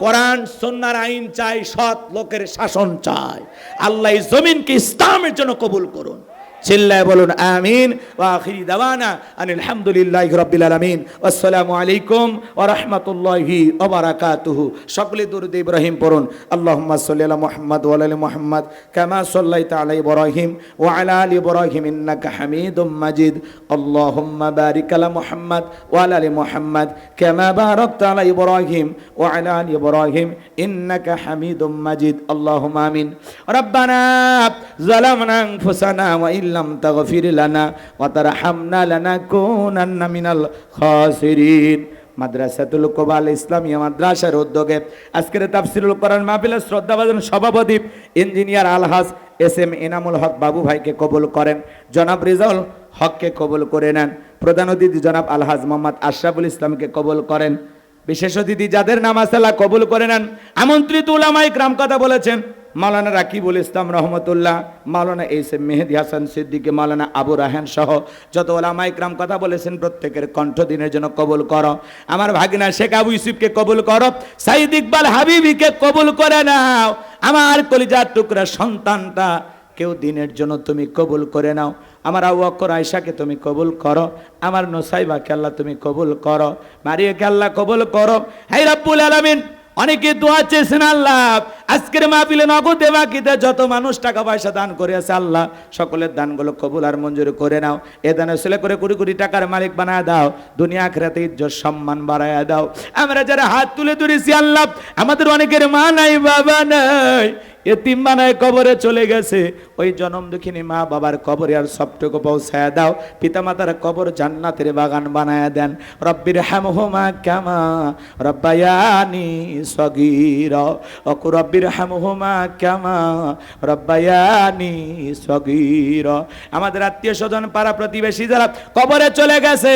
কোরআন সুন্নাহর আইন চাই, সৎ লোকের শাসন চাই। আল্লাহ এই জমিনকে ইসলামের জন্য কবুল করুন। চিল্লায় বলুন আমিন। ওয়া আখিরি দাওয়ানা আনিল হামদুলিল্লাহি রাব্বিল আলামিন। আসসালামু আলাইকুম ওয়া রাহমাতুল্লাহি ওয়া বারাকাতুহু। সকলে দুরূদ ইব্রাহিম পড়ুন। আল্লাহুম্মা সাল্লি আলা মুহাম্মাদ ওয়া আলা মুহাম্মাদ কামা সাল্লাইতা আলা ইব্রাহিম ওয়া আলা আলি ইব্রাহিম ইন্নাকা হামিদুম মাজিদ। আল্লাহুম্মা বারিক আলা মুহাম্মাদ ওয়া আলা আলি মুহাম্মাদ কামা বারাকতা আলা ইব্রাহিম ওয়া আলা আলি ইব্রাহিম ইন্নাকা হামিদুম মাজিদ। আল্লাহুম্মা আমিন। রব্বানা যালামনা আনফুসানা ওয়া ইল্লাম তাগফির লানা ওয়া তারহামনা লানাকুনান্না মিনাল খাসিরিন। মাদ্রাসাতুল কোবাল ইসলামিয়া মাদ্রাসার উদ্যোগে আজকের তাফসীরুল কোরআন মাহফিলের শ্রদ্ধাভাজন সভাপতি ইঞ্জিনিয়ার আলহাজ এস এম এনামুল হক বাবু ভাইকে কবুল করেন। জনাব রিজাউল হককে কবুল করে নেন। প্রধান অতিথি জনাব আলহাজ মোহাম্মদ আশরাফুল ইসলামকে কবুল করেন। বিশেষ অতিথি যাদের নাম আছে আল্লাহ কবুল করে নেন। আমন্ত্রিত উলামায়ে কিরাম কথা বলেছেন মাওলানা রাকিবুল ইসলাম রহমতুল্লাহ, মাওলানা এস এম মেহেদী হাসান সিদ্দিকী, মাওলানা আবু রায়হান সহ যত উলামায়ে কিরাম কথা বলেছেন প্রত্যেকের কণ্ঠ দিনের জন্য কবুল করো। আমার ভাগিনা শেখ আবু ইউসুফকে কবুল করো। সাইদ ইকবাল হাবিবিকে কবুল করে নাও। আমার কলিজার টুকরা সন্তানটা কেউ দিনের জন্য তুমি কবুল করে নাও। আমার আবু বকর আয়েশাকে তুমি কবুল করো। আমার নোসাইবাকে আল্লাহ তুমি কবুল করো। মারিয়াকে আল্লাহ কবুল করো। হে রব্বুল আলামিন, অনেকে দোয়া চেয়েছেন আল্লাহ, আজকের মাহফিলে নগদে বাকিতে যত মানুষ টাকা পয়সা দান করে আছে আল্লাহ সকলের দানগুলো কবুল আর মঞ্জুর করে নাও। এ দানে ছেলে করে কোটি কোটি টাকার মালিক বানায় দাও। দুনিয়া আখিরাতে ইজ্জত সম্মান বাড়ায় দাও। আমরা যারা হাত তুলে ধরেছি আল্লাহ, আমাদের অনেকের মা নাই, বাবা নাই, এতিম বানায় কবরে চলে গেছে। ওই জনম দুঃখিনী মা বাবার কবরে আর সবটুকু পৌঁছায় দাও। পিতা মাতার কবর জান্নাতের বাগান বানায় দেন। রব্বির হামহুমা কামা রব্বায়ানি সগীরা ওয়া রব্বির হামহুমা কামা রব্বায়ানি সগীরা। আমাদের আত্মীয় স্বজন পাড়া প্রতিবেশী যারা কবরে চলে গেছে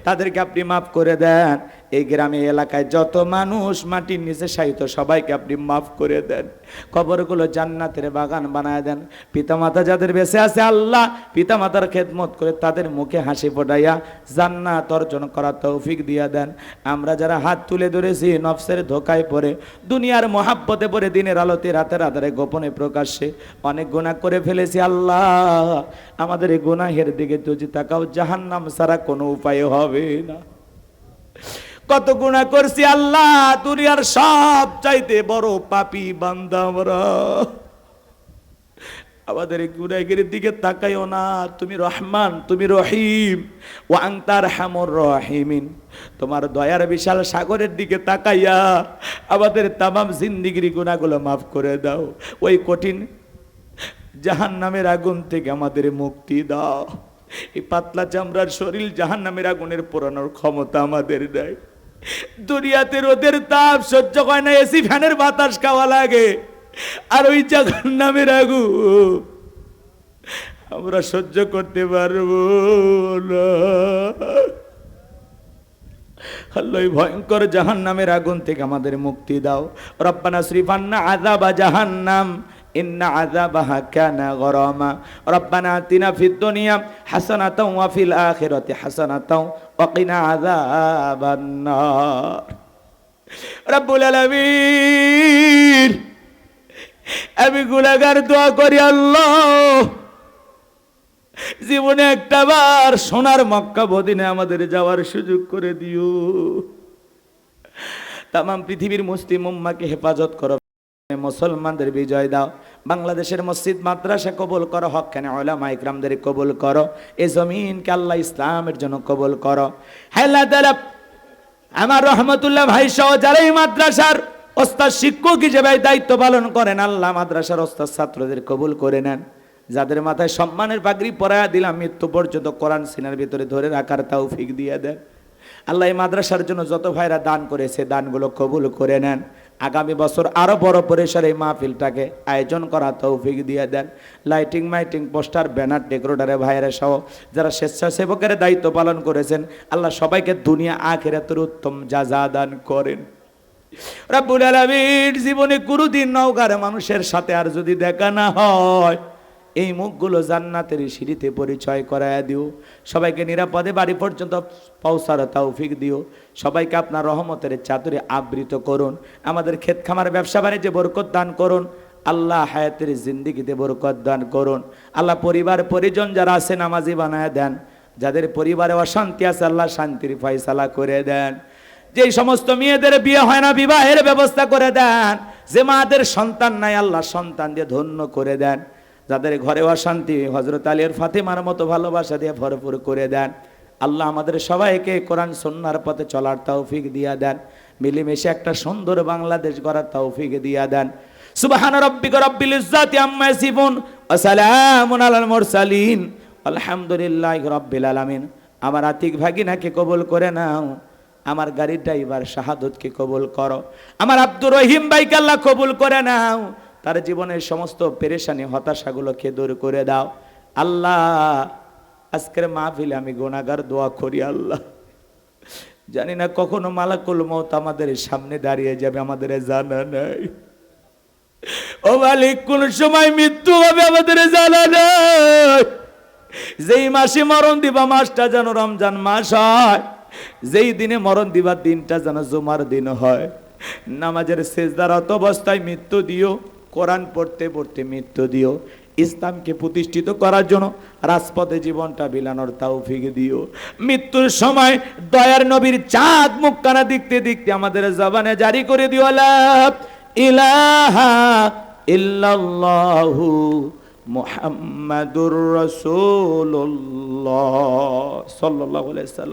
তাদেরকে আপনি মাফ করে দেন। এই গ্রামে এলাকায় যত মানুষ মাটির নিচে শায়িত সবাইকে আপনি মাফ করে দেন। কবরগুলো জান্নাতের বাগান বানায় দেন। পিতামাতা যাদের বেঁচে আছে আল্লাহ পিতামাতার খেদমত করে তাদের মুখে হাসি ফোটাইয়া জান্নাত অর্জন করার তৌফিক দিয়া দেন। আমরা যারা হাত তুলে ধরেছি নফসের ধোকায় পড়ে, দুনিয়ার মহাব্বতে পড়ে, দিনের আলোতে রাতের আধারে গোপনে প্রকাশ্যে অনেক গুনাহ করে ফেলেছি আল্লাহ। আমাদের এই গুনাহের দিকে যদি তাকাও, জাহান্নাম ছাড়া কোনো উপায় হবে না। কত গুনাহ করছি আল্লাহ, দুনিয়ার সব চাইতে বড় পাপী বান্দা আমরা। আমাদের এই গুনাহের দিকে তাকাইও না। তুমি রহমান, তুমি রহিম, ওয়া আনতা আরহামুর রাহিমিন। তোমার দয়ার বিশাল সাগরের দিকে তাকাইয়া আমাদের তামাম জিন্দেগির গুনাহগুলো মাফ করে দাও। ওই কঠিন জাহান্নামের আগুন থেকে আমাদের মুক্তি দাও। এই পাতলা চামড়ার শরীর জাহান্নামের আগুনের পোড়ানোর ক্ষমতা আমাদের দেয়। দুনিয়াতে রোদের তাপ সহ্য হয় না, এসি ফ্যানের বাতাস খাওয়া লাগে, আর ওই জাহান্নামের আগুন আমরা সহ্য করতে পারবো না। আল্লাহ ভয়ঙ্কর জাহান্নামের আগুন থেকে আমাদের মুক্তি দাও। রব্বানা সরিফান্না আযাবা জাহান্নাম ইন্না আযাবাহা কানা গরামা। রব্বানা আতিনা ফিদ দুনিয়া হাসানাতাও ওয়া ফিল আখিরাতি হাসানাতাও ওয়া কিনা আযাবান নার। রব্বুল আলামিন, আমি গুনাহগার দোয়া করি আল্লাহ, জীবনে একটা বার সোনার মক্কা মদিনা আমাদের যাওয়ার সুযোগ করে দিও। তামাম পৃথিবীর মুসলিম উম্মাহকে হেফাজত করো, মুসলমানদের বিজয় দাও। বাংলাদেশের মসজিদ মাদ্রাসা কবুল করো, হক্কানি উলামায়ে কিরামদের কবুল করো। এই জমিনকে আল্লাহ ইসলামের জন্য কবুল করো। হে আল্লাহ তাআলা, আমার রহমতুল্লাহ ভাই সহ যারা এই মাদ্রাসার ওস্তাদ শিক্ষক হিসেবে দায়িত্ব পালন করেন, আল্লাহ মাদ্রাসার ওস্তাদ ছাত্রদের কবুল করে নেন। যাদের মাথায় সম্মানের পাগড়ি পরায়া দিলাম, মৃত্যু পর্যন্ত কোরআন সিনার ভিতরে ধরে রাখার তৌফিক দিয়ে দেন। আল্লাহ এই মাদ্রাসার জন্য যত ভাইরা দান করেছে দানগুলো কবুল করে নেন। আগামী বছর আরো বড় পরিসরে এই মাহফিলটাকে আয়োজন করা তৌফিক দিয়ে দেন। লাইটিং মাইটিং পোস্টার ব্যানার ডেকোরেটরে ভাইয়েরা সহ যারা স্বেচ্ছাসেবকের দায়িত্ব পালন করেছেন, আল্লাহ সবাইকে দুনিয়া আখিরাতের উত্তম জাযা দান করেন। রব্বুল আলামিন, জীবনে কোনোদিন নওগাঁর মানুষের সাথে আর যদি দেখা না হয়, এই মুখগুলো জান্নাতের সিঁড়িতে পরিচয় করায় দিও। সবাইকে নিরাপদে বাড়ি পর্যন্ত পৌঁছার তৌফিক দিও। সবাইকে আপনার রহমতের চাদরে আবৃত করুন। আমাদের ক্ষেত খামার ব্যবসা বাণিজ্যে বরকত দান করুন। আল্লাহ হায়াতের জিন্দেগিতে বরকত দান করুন। আল্লাহ পরিবার পরিজন যারা আছে নামাজি বানায় দেন। যাদের পরিবারে অশান্তি আছে আল্লাহ শান্তির ফয়সালা করে দেন। যেই সমস্ত মেয়েদের বিয়ে হয় না বিবাহের ব্যবস্থা করে দেন। যে মাদের সন্তান নাই আল্লাহ সন্তান দিয়ে ধন্য করে দেন। যাদের ঘরে অশান্তি হযরত আলী আর ফাতেমার মতো ভালোবাসা দিয়ে ভরপুর করে দেন। আল্লাহ আমাদের সবাইকে কোরআন সুন্নাহর পথে চলার তৌফিক দিয়া দেন। মিলেমিশে একটা সুন্দর বাংলাদেশ গড়ার তৌফিক দিয়া দেন। সুবহান রাব্বিকা রাব্বিল ইজ্জাতি আম্মা ইয়াসিফুন ওয়া সালামুন আলাল মুরসালিন আলহামদুলিল্লাহি রাব্বিল আলামিন। আমার আতিক ভাগিনাকে কবুল করে নাও। আমার গাড়ির ড্রাইভার শাহাদতকে কবুল করো। আমার আব্দুর রহিম ভাইকে আল্লাহ কবুল করে নাও। তার জীবনের সমস্ত পেরেশানি হতাশাগুলোকে দূর করে দাও। আল্লাহ আজকের মাহফিলে আমি গুনাহগার দোয়া করি আল্লাহ, জানি না কখনো মালাকুল মউত আমাদের সামনে দাঁড়িয়ে যাবে, আমাদের জানা নাই। ও মালিক, কোন সময় মৃত্যু হবে আমাদের জানা নাই। যেই মাসে মরণ দিবা মাসটা যেন রমজান মাস হয়, যেই দিনে মরণ দিবা দিনটা যেন জুমার দিন হয়। নামাজের সেজদারত অবস্থায় মৃত্যু দিও, কোরআন পড়তে পড়তে মৃত্যু দিও। ইসলামকে প্রতিষ্ঠিত করার জন্য রাজপথে জীবনটা বিলানোর তৌফিক দিও। মৃত্যুর সময় দয়ার নবীর চাঁদ মুখখানা দেখতে দেখতে আমাদের জবানে জারি করে দিও লা ইলাহা ইল্লাল্লাহু মুহাম্মাদুর রাসূলুল্লাহ সাল্লাল্লাহু আলাইহি ওয়াসাল্লাম।